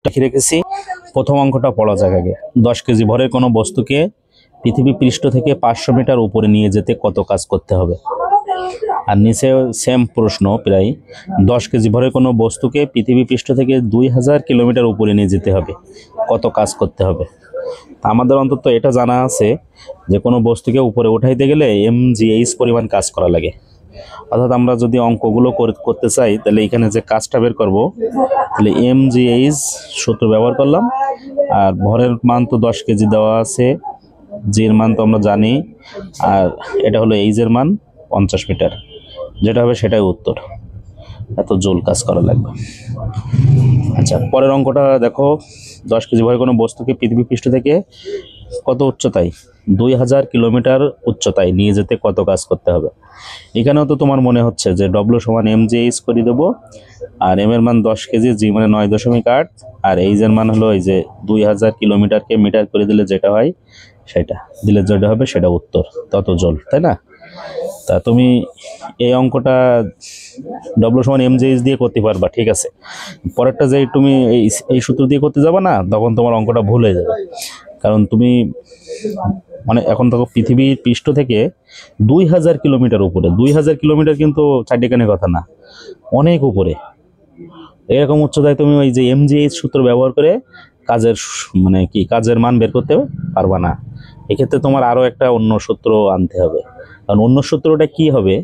লিখে রেখেছি। প্রথম অঙ্কটা পড়া যাক আগে। 10 কেজি ভরের কোনো বস্তুকে পৃথিবী পৃষ্ঠ থেকে 500 মিটার উপরে নিয়ে যেতে কত কাজ করতে হবে। আর নিচে সেম প্রশ্ন প্রায়, 10 কেজি ভরের কোনো বস্তুকে পৃথিবী পৃষ্ঠ থেকে 2000 কিলোমিটার উপরে নিয়ে যেতে হবে, কত কাজ করতে হবে। আমাদের অন্তত এটা জানা আছে যে কোনো বস্তুকে উপরে উঠাইতে গেলে mgh পরিমাণ কাজ করা লাগে। অর্থাৎ আমরা যদি অঙ্কগুলো করতে চাই তাহলে এখানে যে কাজটা বের করব, তাহলে mgh সূত্র ব্যবহার করলাম। আর ভরের মান তো 10 কেজি দেওয়া আছে, জির মান তো আমরা জানি, আর এটা হলো এইচের মান 50 মিটার, যেটা হবে সেটাই উত্তর। এত জোল কাজ করা লাগবে। আচ্ছা, পরের অঙ্কটা দেখো। 10 কেজি ভরের কোনো বস্তুকে পৃথিবী পৃষ্ঠ থেকে কত উচ্চতায়, 2000 কিলোমিটার উচ্চতায় নিয়ে যেতে কত কাজ করতে হবে। এখানেও তো তোমার মনে হচ্ছে যে ডব্লিউ সমান mgh করে দেবো, আর এম এর মান 10 কেজি, জি মানে 9.8, আর এইচ এর মান হলো এই যে 2000 কিলোমিটারকে মিটার করে দিলে যেটা হয় সেটা দিলে যেটা হবে সেটা উত্তর। তত জল, তাই না? তা তুমি এই অঙ্কটা ডব্লিউ সমান mgh দিয়ে করতে পারবা, ঠিক আছে। পরেরটা যে তুমি এই সূত্র দিয়ে করতে যাবে না, তখন তোমার অঙ্কটা ভুল হয়ে যাবে। কারণ তুমি মানে এখন দেখো পৃথিবীর পৃষ্ঠ থেকে 2000 কিলোমিটার উপরে, 2000 কিলোমিটার কিন্তু চারটিখানে কথা না, অনেক উপরে। এরকম উচ্চতায় তুমি ওই যে mgh সূত্র ব্যবহার করে কাজের মানে কি কাজের মান বের করতে পারবা না। এক্ষেত্রে তোমার আরো একটা অন্য সূত্র আনতে হবে। কারণ অন্য সূত্রটা কি হবে,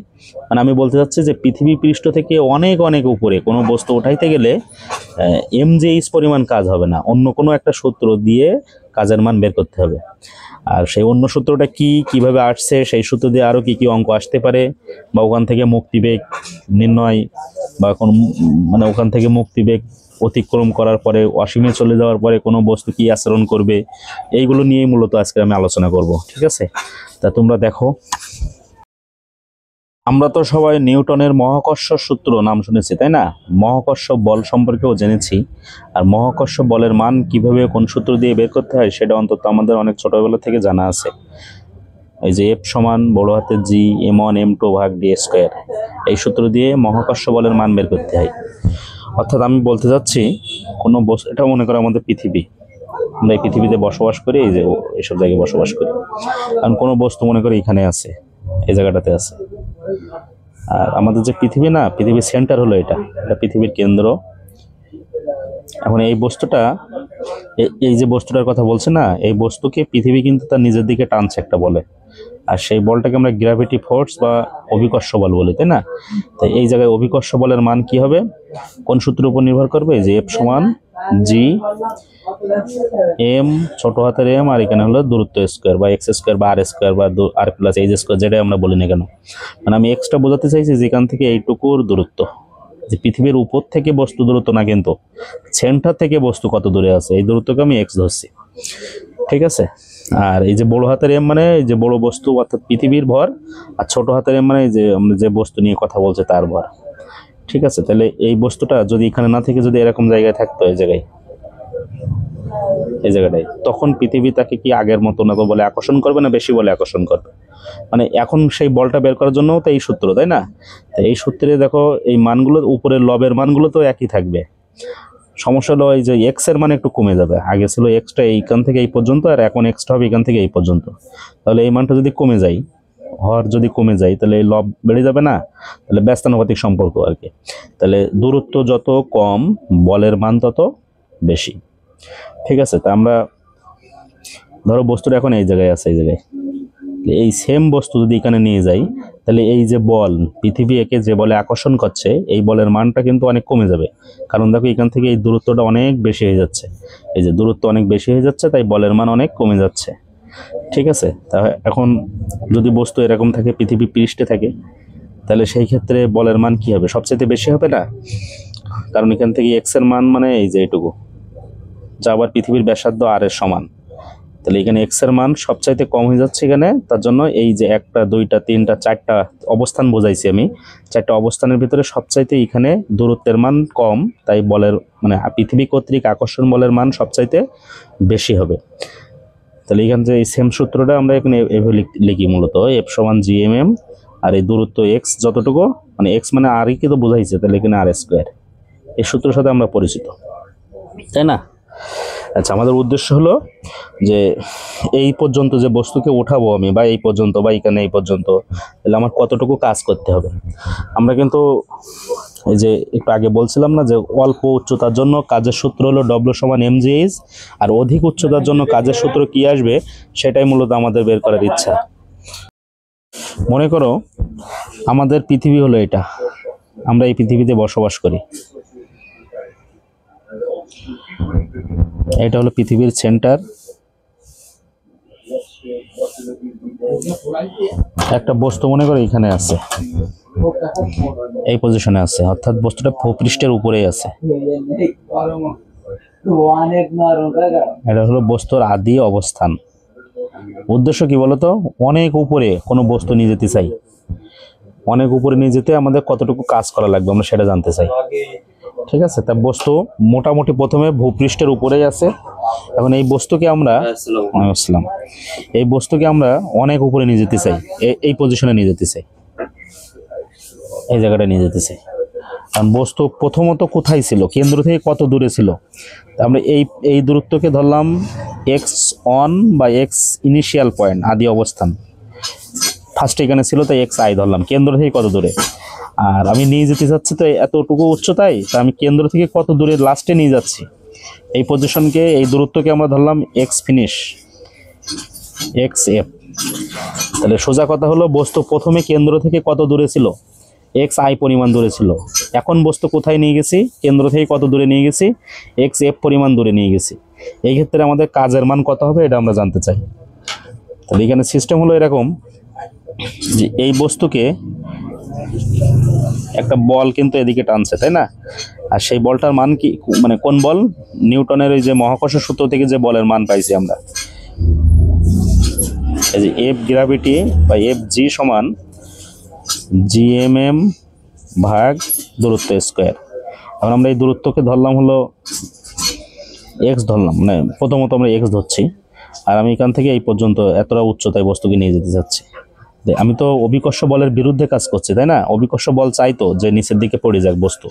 মানে আমি বলতে চাচ্ছি যে পৃথিবী পৃষ্ঠ থেকে অনেক অনেক উপরে কোনো বস্তু উঠাইতে গেলে mgh পরিমাণ কাজ হবে না, অন্য কোনো একটা সূত্র দিয়ে কাজের মান বের করতে হবে। আর সেই অন্য সূত্রটা কিভাবে আসছে, সেই সূত্র দিয়ে আরো কি কি অঙ্ক আসতে পারে, বা ওখান থেকে মুক্তিবেগ নির্ণয়, বা কোন মানে ওখান থেকে মুক্তিবেগ অতিক্রম করার পরে অসীমে চলে যাওয়ার পরে কোনো বস্তু কি আচরণ করবে, এইগুলো নিয়েই মূলত আজকে আমি আলোচনা করব, ঠিক আছে। তা তোমরা দেখো, আমরা তো সবাই নিউটনের মহাকর্ষ সূত্র নাম শুনেছি, তাই না? মহাকর্ষ বল সম্পর্কেও জেনেছি। আর মহাকর্ষ বলের মান কিভাবে কোন সূত্র দিয়ে বের করতে হয় সেটা অন্তত আমাদের অনেক ছোটবেলা থেকে জানা আছে। এই যে F সমান বড় হাতের G m1 m2 ভাগ d স্কয়ার, এই সূত্র দিয়ে মহাকর্ষ বলের মান বের করতে হয়। অর্থাৎ আমি বলতে চাচ্ছি কোনো বস্তু, এটা মনে করো আমাদের পৃথিবী, আমরা এই পৃথিবীতে বসবাস করি, এই যে এইসব জায়গায় বসবাস করি। কারণ কোনো বস্তু মনে করি এখানে আছে, এই জায়গাটাতে আছে। আর আমাদের যে পৃথিবী না, পৃথিবীর সেন্টার হলো এটা পৃথিবীর কেন্দ্র। এখন এই বস্তুটা, এই যে বস্তুটার কথা বলছে না, এই বস্তুকে পৃথিবী কিন্তু তার নিজের দিকে টানছে একটা বলে, আর সেই বলটাকে আমরা গ্র্যাভিটি ফোর্স বা অভিকর্ষ বল বলি, তাই না? তাই এই জায়গায় অভিকর্ষ বলের মান কি হবে, কোন সূত্রের উপর নির্ভর করবে, যে F সমান G m ছোট হাতের m, আর এখানে হলো দূরত্ব স্কয়ার বা এক্স স্কয়ার বা আর স্কয়ার বা আর প্লাস এইচ স্কয়ার, যেটাই আমরা বলি না কেন। মানে আমি এক্সটা বোঝাতে চাইছি যেখান থেকে এইটুকুর দূরত্ব, যে পৃথিবীর উপর থেকে বস্তু দূরত্ব না, কিন্তু সেন্টার থেকে বস্তু কত দূরে আছে, এই দূরত্বকে আমি এক্স ধরছি, ঠিক আছে। আর এই যে বড় হাতের এম মানে এই যে বড় বস্তু অর্থাৎ পৃথিবীর ভর, আর ছোট হাতের এম মানে যে আমরা যে বস্তু নিয়ে কথা বলছে তার ভর, ঠিক আছে। তাহলে এই বস্তুটা যদি এখানে না থেকে যদি এরকম জায়গায় থাকতো, এই জায়গাটায়, তখন পৃথিবী তাকে কি আগের মতো না বলে আকর্ষণ করবে না বেশি বলে আকর্ষণ করবে। মানে এখন সেই বলটা বের করার জন্য তো এই সূত্র, তাই না? এই সূত্রে দেখো এই মানগুলো, উপরের লবের মানগুলো তো একই থাকবে। সমস্যা হলো এই যে এক্স এর মান একটু কমে যাবে। আগে ছিল এক্সটা এইখান থেকে এই পর্যন্ত, আর এখন এক্সটা হবে এখান থেকে এই পর্যন্ত। তাহলে এই মানটা যদি কমে যায়, হর যদি কমে যায়, তাহলে এই লব বেড়ে যাবে না? তাহলে ব্যস্তানুপাতিক সম্পর্ক আর কি। তাহলে দূরত্ব যত কম, বলের মান তত বেশি, ঠিক আছে। তা আমরা ধরো বস্তুটা এখন এই জায়গায় আছে, এই জায়গায় এই সেম বস্তু যদি এখানে নিয়ে যাই, তাহলে এই যে বল, পৃথিবী একে যে বলে আকর্ষণ করছে, এই বলের মানটা কিন্তু অনেক কমে যাবে। কারণ দেখো এখান থেকে এই দূরত্বটা অনেক বেশি হয়ে যাচ্ছে, এই যে দূরত্ব অনেক বেশি হয়ে যাচ্ছে, তাই বলের মান অনেক কমে যাচ্ছে, ঠিক আছে। তা এখন যদি বস্তু এরকম থাকে, পৃথিবী পৃষ্ঠে থাকে, তাহলে সেই ক্ষেত্রে বলের মান কি হবে, সবচেয়ে বেশি হবে না? কারণ এখান থেকে এক্স এর মান মানে এই যে এইটুকু, যা আবার পৃথিবীর ব্যাসার্ধ আর এর সমান। তাহলে এখানে এক্স এর মান সবচাইতে কম হয়ে যাচ্ছে এখানে। তার জন্য এই যে একটা, দুইটা, তিনটা, চারটা অবস্থান বোঝাইছি আমি, চারটা অবস্থানের ভিতরে সবচাইতে এখানে দূরত্বের মান কম, তাই বলের মানে পৃথিবী কর্তৃক আকর্ষণ বলের মান সবচাইতে বেশি হবে। তাহলে এখান থেকে এই সেম সূত্রটা আমরা এখানে এভাবে লিখি, মূলত এফ সমান জি এম এম, আর এই দূরত্ব এক্স যতটুকু, মানে এক্স মানে আর ই কিন্তু বোঝাইছে, তাহলে এখানে আর স্কোয়ার, এই সূত্রের সাথে আমরা পরিচিত। তাই না? আচ্ছা, আমাদের উদ্দেশ্য হলো যে এই পর্যন্ত যে বস্তুকে ওঠাবো আমি, বা এই পর্যন্ত, বা এখানে এই পর্যন্ত, তাহলে আমার কতটুকু কাজ করতে হবে। আমরা কিন্তু এই যে একটু আগে বলছিলাম না যে অল্প উচ্চতার জন্য কাজের সূত্র হলো W=mgh, আর অধিক উচ্চতার জন্য কাজের সূত্র কি আসবে সেটাই মূলত আমাদের বের করার ইচ্ছা। মনে করো আমাদের পৃথিবী হলো এটা, আমরা এই পৃথিবীতে বসবাস করি, এটা হলো পৃথিবীর সেন্টার। একটা বস্তু মনে করো এখানে আছে, এই পজিশনে আছে, অর্থাৎ বস্তুটা ভূপৃষ্ঠের উপরেই আছে। এটা হলো বস্তুর আদি অবস্থান। উদ্দেশ্য কি বলতো? অনেক উপরে কোনো বস্তু নিয়ে যেতে চাই, অনেক উপরে নিয়ে যেতে আমাদের কতটুকু কাজ করা লাগবে আমরা সেটা জানতে চাই। ঠিক আছে, তা বস্তু মোটামুটি প্রথমে ভূপৃষ্ঠের উপরেই আছে। এখন এই বস্তুকে আমরা এই বস্তুকে আমরা অনেক উপরে নিয়ে যেতে চাই, এই পজিশনে নিয়ে যেতে চাই, এই জায়গাটা নিয়ে যেতে চাই। কারণ বস্তু প্রথমত কোথায় ছিল, কেন্দ্র থেকে কত দূরে ছিল, আমরা এই দূরত্বকে ধরলাম x1 বা x ইনিশিয়াল পয়েন্ট, আদি অবস্থান। ফার্স্ট এখানে ছিল তাই xi ধরলাম, কেন্দ্র থেকে কত দূরে। আর আমি নিয়ে যেতে চাচ্ছি তো এতটুকু উচ্চতায়, তা আমি কেন্দ্র থেকে কত দূরে লাস্টে নিয়ে যাচ্ছি, এই পজিশনকে, এই দূরত্বকে আমরা ধরলাম x ফিনিশ, xf। তাহলে সোজা কথা হলো বস্তু প্রথমে কেন্দ্র থেকে কত দূরে ছিল, xi পরিমাণ দূরে ছিল। এখন বস্তু কোথায় নিয়ে গেছি, কেন্দ্র থেকে কত দূরে নিয়ে গেছি, xf পরিমাণ দূরে নিয়ে গেছি। এই ক্ষেত্রে আমাদের কাজের মান কত হবে এটা আমরা জানতে চাই। তাহলে এখানে সিস্টেম হলো এরকম যে এই বস্তুকে একটা বল কিন্তু এদিকে টানছে, তাই না? আর সেই বলটার মান কি, মানে কোন বল? নিউটনের ওই যে মহাকর্ষ সূত্র থেকে যে বলের মান পাইছি আমরা, এই যে এফ গ্র্যাভিটি বা এফ জি সমান GMM ভাগ দূরত্ব স্কোয়ার। এখন আমরা এই দূরত্বকে ধরলাম হলো x ধরলাম, মানে প্রথমত আমরা x ধরছি, আর আমি এখান থেকে এই পর্যন্ত এতটা উচ্চতায় বস্তুকে নিয়ে যেতে চাচ্ছি। আমি তো অভিকর্ষ বলের বিরুদ্ধে কাজ করছি, তাই না? অভিকর্ষ বল চাইতো যে নিচের দিকে পড়ে যাক বস্তু,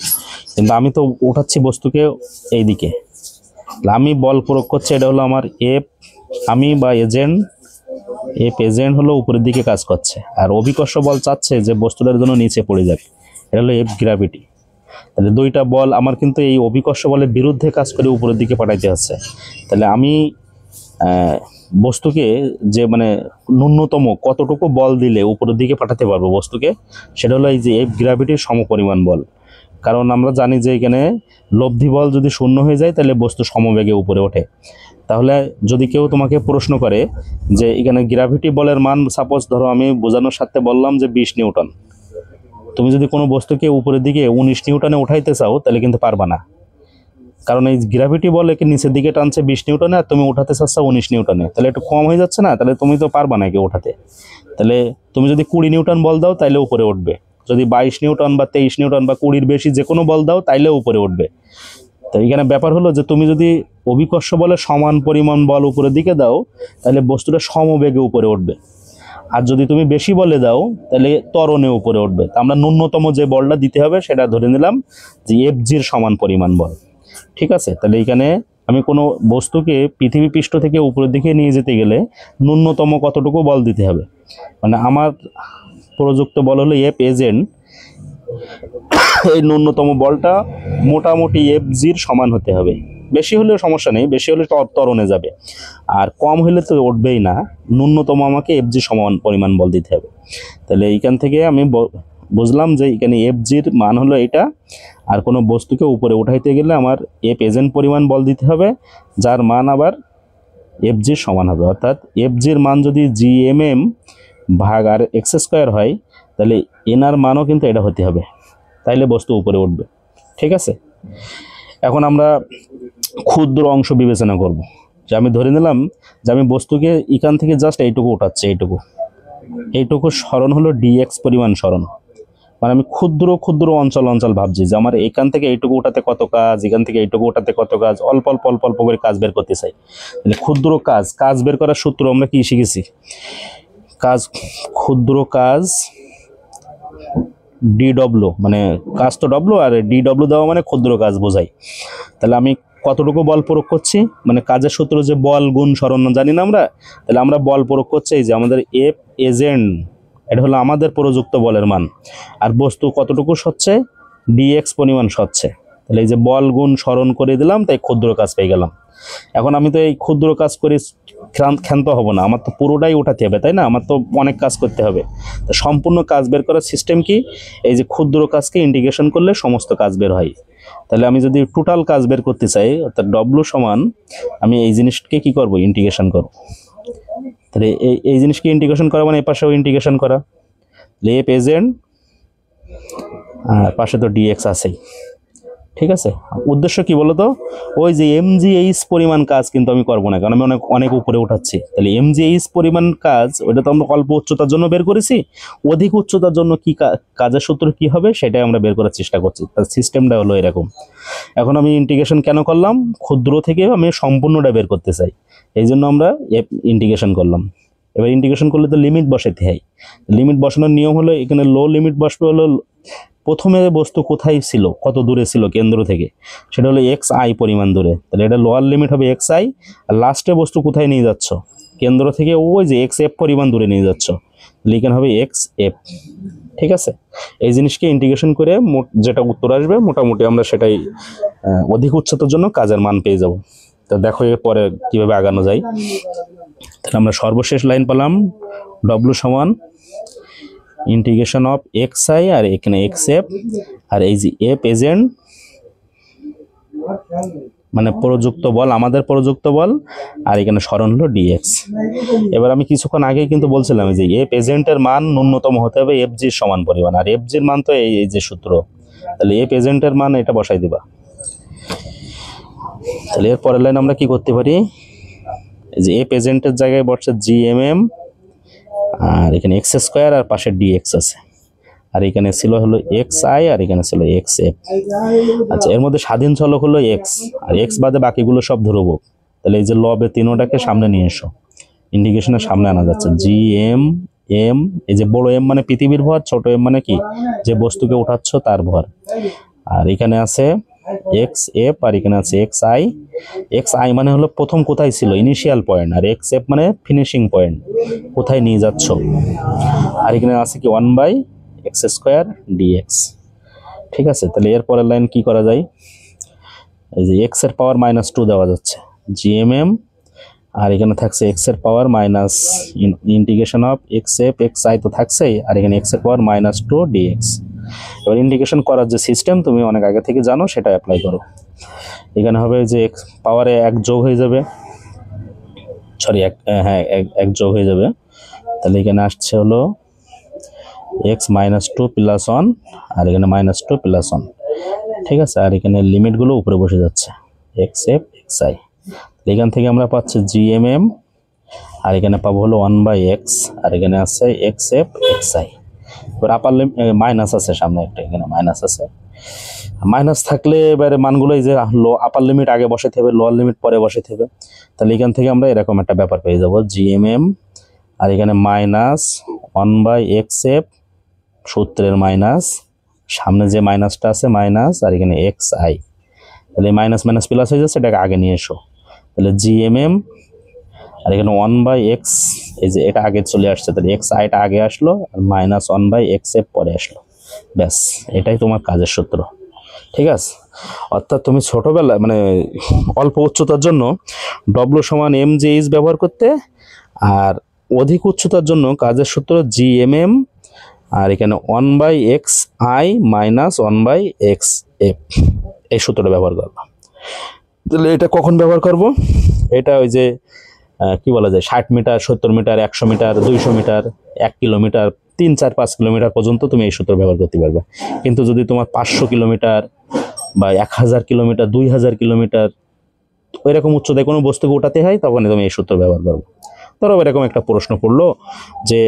কিন্তু আমি তো উঠাচ্ছি বস্তুকে এই দিকে। আমি বল প্রয়োগ করছি, এটা হলো আমার এফ, আমি বা এজেন্ট, এফ এজেন্ট হলো উপরের দিকে কাজ করছে, আর অভিকর্ষ বল চাচ্ছে যে বস্তুটার জন্য নিচে পড়ে যাবে, এটা হলো এফ গ্র্যাভিটি। তাহলে দুইটা বল আমার কিন্তু এই অভিকর্ষ বলের বিরুদ্ধে কাজ করে উপরের দিকে পাঠাইতে হচ্ছে। তাহলে আমি বস্তুকে যে মানে ন্যূনতম কতটুকু বল দিলে উপরের দিকে পাঠাতে পারবো বস্তুকে, সেটা হলো এই যে এফ গ্র্যাভিটির সমপরিমাণ বল। কারণ আমরা জানি যে এখানে লব্ধি বল যদি শূন্য হয়ে যায় তাহলে বস্তু সমবেগে উপরে ওঠে। তাহলে যদি কেউ তোমাকে প্রশ্ন করে যে এখানে গ্র্যাভিটি বলের মান, সাপোজ ধরো আমি বোঝানোর সাথে বললাম যে 20 নিউটন, তুমি যদি কোনো বস্তুকে উপরের দিকে 19 নিউটনে উঠাইতে চাও তাহলে কিন্তু পারবা না, কারণ এই গ্র্যাভিটি বল একে নিচের দিকে টানছে 20 নিউটনে, আর তুমি উঠাতে চাচ্ছ 19 নিউটনে, তাহলে একটু কম হয়ে যাচ্ছে না? তাহলে তুমি তো পারবা না একে উঠাতে। তাহলে তুমি যদি 20 নিউটন বল দাও তাইলে উপরে উঠবে, যদি 22 নিউটন বা 23 নিউটন বা 20-র বেশি যে কোনো বল দাও তাইলে উপরে উঠবে। তো এখানে ব্যাপার হলো যে তুমি যদি অভিকর্ষ বলে সমান পরিমাণ বল উপরের দিকে দাও তাহলে বস্তুটা সমবেগে উপরে উঠবে, আর যদি তুমি বেশি বলে দাও তাহলে ত্বরণে উপরে উঠবে। তা আমরা ন্যূনতম যে বলটা দিতে হবে সেটা ধরে নিলাম যে এফ জির সমান পরিমাণ বল। ঠিক আছে, তাহলে এখানে আমি কোনো বস্তুকে পৃথিবী পৃষ্ঠ থেকে উপরের দিকে নিয়ে যেতে গেলে ন্যূনতম কতটুকু বল দিতে হবে, মানে আমার প্রযুক্ত বল হলো এফ এজেন্ট, এই ন্যূনতম বলটা মোটামুটি এফ জির সমান হতে হবে। বেশি হলেও সমস্যা নেই, বেশি হলে ত্বরণে যাবে, আর কম হলে তো উঠবেই না, ন্যূনতম আমাকে এফ জি সমান পরিমাণ বল দিতে হবে। তাহলে এইখান থেকে আমি বুঝলাম যে এখানে এফ জির মান হলো এটা, আর কোনো বস্তুকে উপরে উঠাইতে গেলে আমার এফ এজেন্ট পরিমাণ বল দিতে হবে, যার মান আবার এফ জির সমান হবে। অর্থাৎ এফ জির মান যদি GMM ভাগ আর এক্স স্কোয়ার হয় তাহলে এনার মানও কিন্তু এটা হতে হবে, তাইলে বস্তু উপরে উঠবে। ঠিক আছে, এখন আমরা ক্ষুদ্র অংশ বিবেচনা করব। যে আমি ধরে নিলাম যে আমি বস্তুকে এখান থেকে জাস্ট এইটুকু উঠাচ্ছি, এইটুকু সরণ হলো dx পরিমাণ সরণ, মানে আমি ক্ষুদ্র ক্ষুদ্র অঞ্চল ভাবছি যে আমার এখান থেকে এইটুকু উঠাতে কত কাজ, এখান থেকে এইটুকু উঠাতে কত কাজ, অল্প অল্প অল্প অল্প করে কাজ বের করতে চাই। ক্ষুদ্র কাজ বের করার সূত্র আমরা কি শিখেছি? ক্ষুদ্র কাজ DW, মানে কাজ তো ডব্লু, আর DW দেওয়া মানে ক্ষুদ্র কাজ বোঝাই। তাহলে আমি কতটুকু বল প্রয়োগ করছি, মানে কাজের সূত্র যে বল গুণ সরণ জানি না আমরা, তাহলে আমরা বল প্রয়োগ করছি এই যে আমাদের এফ এজেন্ট, এটা হলো আমাদের প্রযুক্ত বলের মান, আর বস্তু কতটুকু সচ্ছে, ডিএক্স পরিমাণ সচ্ছে। তাহলে এই যে বল গুণ সরণ করে দিলাম, তাই ক্ষুদ্র কাজ পেয়ে গেলাম। এখন আমি তো এই ক্ষুদ্র কাজ করে ক্ষান্ত হব না, আমার তো পুরোটাই উঠাতে হবে, তাই না? আমার তো অনেক কাজ করতে হবে। তো সম্পূর্ণ কাজ বের করার সিস্টেম কি, এই যে ক্ষুদ্র কাজকে ইন্টিগ্রেশন করলে সমস্ত কাজ বের হয়। তাহলে আমি যদি টোটাল কাজ বের করতে চাই, অর্থাৎ ডব্লু সমান আমি এই জিনিসকে কি করব, ইন্টিগ্রেশন করব। তাহলে এই জিনিসকে ইন্টিগ্রেশন করা মানে এই পাশেও ইন্টিগ্রেশন করা, এ প্রেজেন্ট আর পাশে তো ডিএক্স আছেই। ঠিক আছে, উদ্দেশ্য কি বলতো, ওই যে এমজিএইচ পরিমাণ কাজ কিন্তু আমি করবো না, কারণ আমি অনেক অনেক উপরে উঠাচ্ছি। তাহলে এমজিএইচ পরিমাণ কাজ ওইটা তো আমরা অল্প উচ্চতার জন্য বের করেছি, অধিক উচ্চতার জন্য কি কাজের সূত্র কি হবে সেটাই আমরা বের করার চেষ্টা করছি। তার সিস্টেমটা হলো এরকম। এখন আমি ইন্টিগ্রেশন কেন করলাম, ক্ষুদ্র থেকে আমি সম্পূর্ণটা বের করতে চাই, এই জন্য আমরা ইন্টিগ্রেশন করলাম। এবার ইন্টিগ্রেশন করলে তো লিমিট বসাতে হয়। লিমিট বসানোর নিয়ম হলো, এখানে লো লিমিট বসবে হলো প্রথমে বস্তু কোথায় ছিল, কত দূরে ছিল কেন্দ্র থেকে, সেটা হলো এক্স আই পরিমাণ দূরে। তাহলে এটা লোয়ার লিমিট হবে এক্স আই, আর লাস্টে বস্তু কোথায় নিয়ে যাচ্ছ, কেন্দ্র থেকে ওই যে এক্স এফ পরিমাণ দূরে নিয়ে যাচ্ছ, লিখেন হবে এক্স এফ। ঠিক আছে, এই জিনিসকে ইন্টিগ্রেশন করে যেটা উত্তর আসবে মোটামুটি আমরা সেটাই অধিক উচ্চতার জন্য কাজের মান পেয়ে যাব। তো দেখো এরপরে কীভাবে আগানো যায়। তাহলে আমরা সর্বশেষ লাইন পেলাম, ডব্লু সমান ইন্টিগ্রেশন অফ এক্স আই, আর এখানে এক্স এফ, আর এই যে এফ এজেন্ট মানে প্রযুক্ত বল, আমাদের প্রযুক্ত বল, আর এখানে সরণ হলো ডিএক্স। এবার আমি কিছুক্ষণ আগে কিন্তু বলছিলাম যে এফ এজেন্টের মান ন্যূনতম হতে হবে এফ জির সমান পরিমাণ, আর এফ জির মান তো এই যে সূত্র। তাহলে এফ এজেন্টের মান এটা বসাই দিবা। তাহলে এর পরের লাইন আমরা কি করতে পারি, এই যে এফ এজেন্টের জায়গায় বসছে জি এম এম, আর এখানে এক্স স্কোয়ার আর পাশে ডিএক্স আছে, আর এখানে ছিল হলো এক্স আই, আর এখানে ছিল এক্স এফ। আচ্ছা, এর মধ্যে স্বাধীন চলক হলো এক্স, আর এক্স বাদে বাকিগুলো সব ধ্রুবক। তাহলে এই যে লবে তিনোটাকে সামনে নিয়ে এসো, ইন্ডিকেশনের সামনে আনা যাচ্ছে জি এম এম, এই যে বড় এম মানে পৃথিবীর ভর, ছোট এম মানে কি যে বস্তুকে উঠাচ্ছ তার ভর, আর এখানে আছে এক্স এফ, আর এখানে আছে এক্স আই। এক্স আই মানে হলো প্রথম কোথায় ছিল, ইনিশিয়াল পয়েন্ট, আর এক্স এফ মানে ফিনিশিং পয়েন্ট, কোথায় নিয়ে যাচ্ছ। আর এখানে আছে কি 1 বাই এক্স স্কোয়ার ডিএক্স। ঠিক আছে, তাহলে এর পরের লাইন কি করা যায়, এই যে এক্স এর পাওয়ার -2 দেওয়া যাচ্ছে জিএমএম, আর এখানে থাকছে এক্স এর power minus integration of x F x I তো থাকছেই, আর এখানে এক্স এর পাওয়ার -2 ডিএক্স। এবার ইন্টিগ্রেশন করার যে সিস্টেম তুমি অনেক আগে থেকে জানো সেটা অ্যাপ্লাই করো। এখানে হবে যে এক্স পাওয়ারে 1 যোগ হয়ে যাবে, সরি এক যোগ হয়ে যাবে। তাহলে এখানে আসছে হলো এক্স -2 + 1, আর এখানে -2 + 1। ঠিক আছে, আর এখানে লিমিটগুলো উপরে বসে যাচ্ছে এক্স এফ এক্স আই। এখান থেকে আমরা পাচ্ছি জিএমএম, আর এখানে পাবো হলো 1/x, আর এখানে আছে এক্স এফ এক্স আই। এবার আপার মাইনাস আছে সামনে একটা, এখানে মাইনাস আছে, মাইনাস থাকলে এবারে মানগুলো এই যে আপার লিমিট আগে বসাতে হবে, লোয়ার লিমিট পরে বসাতে হবে। তাহলে এখান থেকে আমরা এরকম একটা ব্যাপার পেয়ে যাবো জিএমএম, আর এখানে -1/xf, সূত্রের মাইনাস, সামনে যে মাইনাসটা আছে মাইনাস, আর এখানে এক্স আই। তাহলে মাইনাস মাইনাস প্লাস হয়ে যাচ্ছে, এটাকে আগে নিয়ে এসো। তাহলে জিএমএম, আর এখানে 1/x, এই যে এটা আগে চলে আসছে, তাহলে এক্স আইটা আগে আসলো, আর -1/xf পরে আসলো। ব্যাস, এটাই তোমার কাজের সূত্র। ঠিক আছে, অর্থাৎ তুমি ছোটবেলায় মানে অল্প উচ্চতার জন্য ডব্লু সমান এমজিএইচ ব্যবহার করতে, আর অধিক উচ্চতার জন্য কাজের সূত্র জিএমএম, আর এখানে 1/xi - 1/xf, এই সূত্রটা ব্যবহার করবো। তাহলে এটা কখন ব্যবহার করব, এটা ওই যে কি বলা যায় 60 meter 70 meter 100 meter 200 meter 1 kilometer 3 4 5 kilometer পর্যন্ত তুমি এই সূত্র ব্যবহার করতে পারবে। কিন্তু যদি তোমার 500 কিলোমিটার বা 1000 কিলোমিটার 2000 কিলোমিটার ওইরকম উচ্চতায় কোনো বস্তুকে উঠাতে হয়, তখন তুমি এই সূত্র ব্যবহার করবে। ধরো এরকম একটা প্রশ্ন পড়লো যে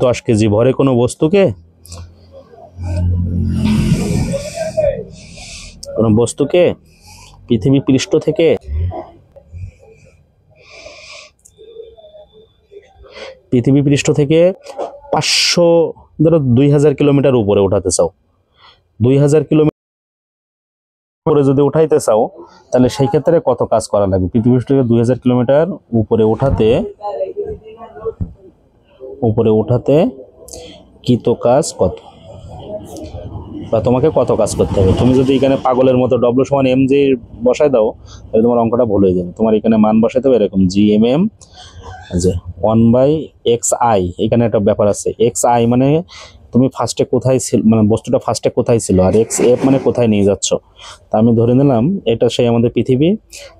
10 কেজি ভরে কোনো বস্তুকে পৃথিবী পৃষ্ঠ থেকে 500 ধরো 2000 কিলোমিটার উপরে উঠাতে চাও, 2000 কিলোমিটার উপরে যদি উঠাইতে চাও তাহলে সেই ক্ষেত্রে কত কাজ করা লাগবে? পৃথিবীর থেকে 2000 কিলোমিটার উপরে উঠাতে কৃত কাজ কত, বা তোমাকে কত কাজ করতে হবে? তুমি যদি এখানে পাগলের মতো ডব্লিউ সমান এম জি বসাই দাও তাহলে তোমার অঙ্কটা ভুল হয়ে যাবে। তোমার এখানে মান বসাইতে হবে এরকম GMM যে 1/xi। এখানে একটা ব্যাপার আছে, xi মানে তুমি ফার্স্টে কোথায় ছিল, মানে বস্তুটা ফার্স্টে কোথায় ছিল, আর xf মানে কোথায় নিয়ে যাচ্ছ। তা আমি ধরে নিলাম এটা সেই আমাদের পৃথিবী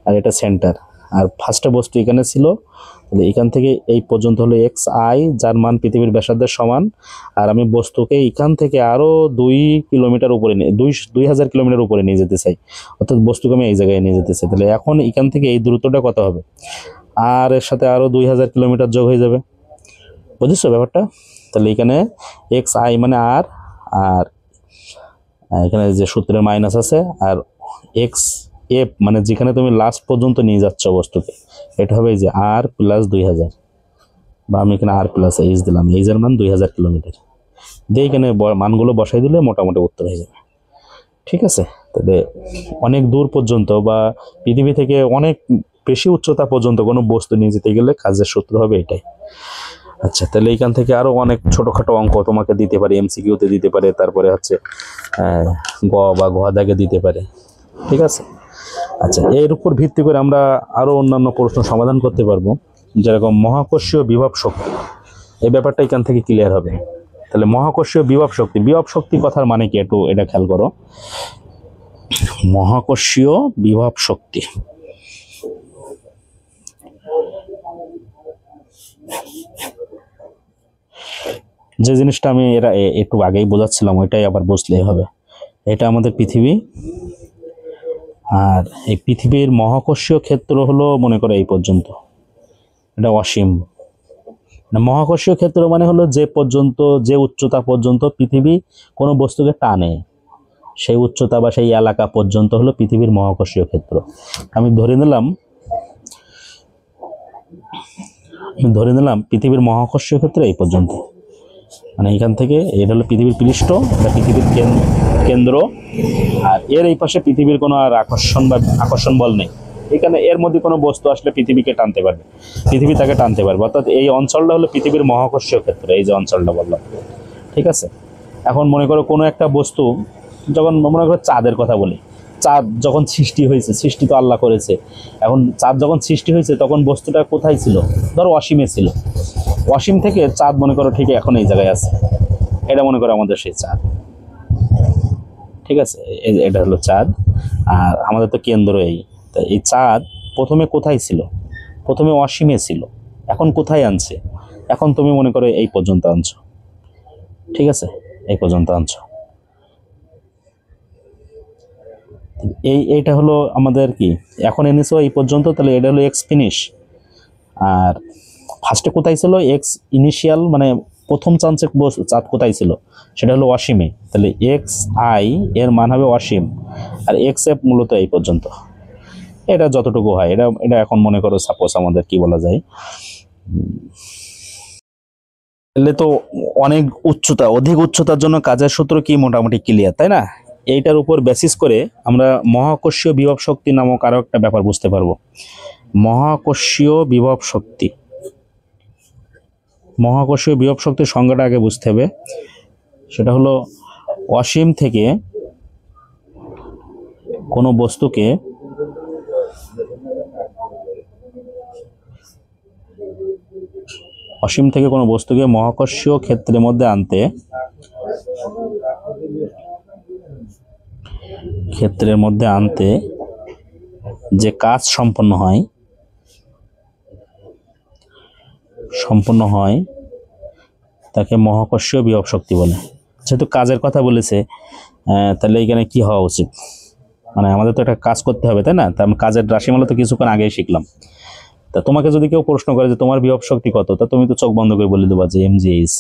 আর এটা সেন্টার, আর ফার্স্টে বস্তু এখানে ছিল, তাহলে এখান থেকে এই পর্যন্ত হলো xi, যার মান পৃথিবীর ব্যাসার্ধের সমান। আর আমি বস্তুকে এখান থেকে আরো 2 কিলোমিটার উপরে নিয়ে 2000 কিলোমিটার উপরে নিয়ে যেতে চাই, অর্থাৎ বস্তুকে আমি এই জায়গায় নিয়ে যেতে চাই। তাহলে এখন এখান থেকে এই দূরত্বটা কত হবে? আর এর সাথে আরো 2000 কিলোমিটার যোগ হয়ে যাবে, বুঝেছো ব্যাপারটা? তাহলে এখানে xi মানে আর এখানে যে সূত্রের মাইনাস আছে, আর xf মানে যেখানে তুমি লাস্ট পর্যন্ত নিয়ে যাচ্ছ বস্তুকে, এটা হবে যে r প্লাস 2000, বা আমি এখানে r প্লাস এইচ দিলাম, এইচের মান 2000 কিলোমিটার দিয়ে এখানে মানগুলো বসাই দিলে মোটামুটি উত্তর হয়ে যাবে। ঠিক আছে? তাহলে অনেক দূর পর্যন্ত বা পৃথিবী থেকে অনেক বেশি উচ্চতা পর্যন্ত কোনো বস্তু নিয়ে যেতে গেলে কাজের সূত্র হবে এটাই। আচ্ছা, তাহলে এইখান থেকে আরো অনেক ছোটখাটো অঙ্ক তোমাকে দিতে পারে, MCQতে দিতে পারে, তারপরে হচ্ছে গ বা ঘ দাগে দিতে পারে। ঠিক আছে? আচ্ছা, এর উপর ভিত্তি করে আমরা আরো অন্যান্য প্রশ্ন সমাধান করতে পারবো, যেরকম মহাকর্ষীয় বিভব শক্তি। এই ব্যাপারটা এখান থেকে ক্লিয়ার হবে। তাহলে মহাকর্ষীয় বিভব শক্তি কথার মানে কি একটু এটা খেয়াল করো। মহাকর্ষীয় বিভব শক্তি যে জিনিসটা আমি একটু আগেই বোঝাচ্ছিলাম ওইটাই আবার বুঝলেই হবে। এটা আমাদের পৃথিবী, আর এই পৃথিবীর মহাকর্ষীয় ক্ষেত্র হলো মনে করো এই পর্যন্ত, এটা অসীম। মহাকর্ষীয় ক্ষেত্র মানে হলো যে উচ্চতা পর্যন্ত পৃথিবী কোনো বস্তুকে টানে, সেই উচ্চতা বা সেই এলাকা পর্যন্ত হলো পৃথিবীর মহাকর্ষীয় ক্ষেত্র। আমি ধরে নিলাম পৃথিবীর মহাকর্ষীয় ক্ষেত্র এই পর্যন্ত, মানে এখান থেকে এটা হলো পৃথিবীর পৃষ্ঠ, এটা পৃথিবীর কেন্দ্র, আর এর এই পাশে পৃথিবীর কোনো আর আকর্ষণ বল নেই। এখানে এর মধ্যে কোনো বস্তু আসলে পৃথিবীকে টানতে পারবে, পৃথিবী তাকে টানতে পারবে, অর্থাৎ এই অঞ্চলটা হলো পৃথিবীর মহাকর্ষীয় ক্ষেত্র, এই যে অঞ্চলটা বললাম। ঠিক আছে? এখন মনে করো কোনো একটা বস্তু, যখন মনে করো চাঁদের কথা বলি, চাঁদ যখন সৃষ্টি হয়েছে, সৃষ্টি তো আল্লাহ করেছে, এখন চাঁদ যখন সৃষ্টি হয়েছে তখন বস্তুটা কোথায় ছিল? ধরো অসীমে ছিল। অসীম থেকে চাঁদ মনে করো ঠিক এখন এই জায়গায় আছে, এটা মনে করো আমাদের সেই চাঁদ। ঠিক আছে? এটা হলো চাঁদ, আর আমাদের তো কেন্দ্র এই। তা এই চাঁদ প্রথমে কোথায় ছিল? প্রথমে অসীমে ছিল, এখন কোথায় আনছে? এখন তুমি মনে করো এই পর্যন্ত আনছো। ঠিক আছে? এই পর্যন্ত আনছো। এইটা হলো আমাদের কি, এখন এনেছো এই পর্যন্ত, তাহলে এটা হলো এক্স ফিনিশ। আর ফার্স্টে কোথায় ছিল? এক্স ইনিশিয়াল, মানে প্রথম চাঁদ কোথায় ছিল? সেটা হলো অসীমে, তাহলে xi এর মান হবে অসীম, আর xf মূলত এই পর্যন্ত। এটা যতটুকু হয়, এটা এখন মনে করো সাপোজ আমাদের কি বলা যায়, তাহলে তো অধিক উচ্চতার জন্য কাজের সূত্র কি মোটামুটি ক্লিয়ার, তাই না? এইটার উপর বেসিস করে আমরা মহাকর্ষীয় বিভব শক্তি নামক আরো একটা ব্যাপার বুঝতে পারবো। মহাকর্ষীয় বিভব শক্তির সংজ্ঞাটা আগে বুঝতে হবে। সেটা হলো অসীম থেকে কোনো বস্তুকে মহাকর্ষীয় ক্ষেত্রের মধ্যে আনতে যে কাজ সম্পন্ন হয় তাকে মহাকর্ষীয় বিভব শক্তি বলে। যেহেতু কাজের কথা বলেছে, তাহলে এখানে কি হওয়া উচিত? মানে আমাদের তো একটা কাজ করতে হবে, তাই না? তা আমি কাজের রাশিমালা তো কিছুক্ষণ আগেই শিখলাম। তা তোমাকে যদি কেউ প্রশ্ন করে যে তোমার বিভব শক্তি কত, তা তুমি তো চোখ বন্ধ করে বলে দেবা যে mgh।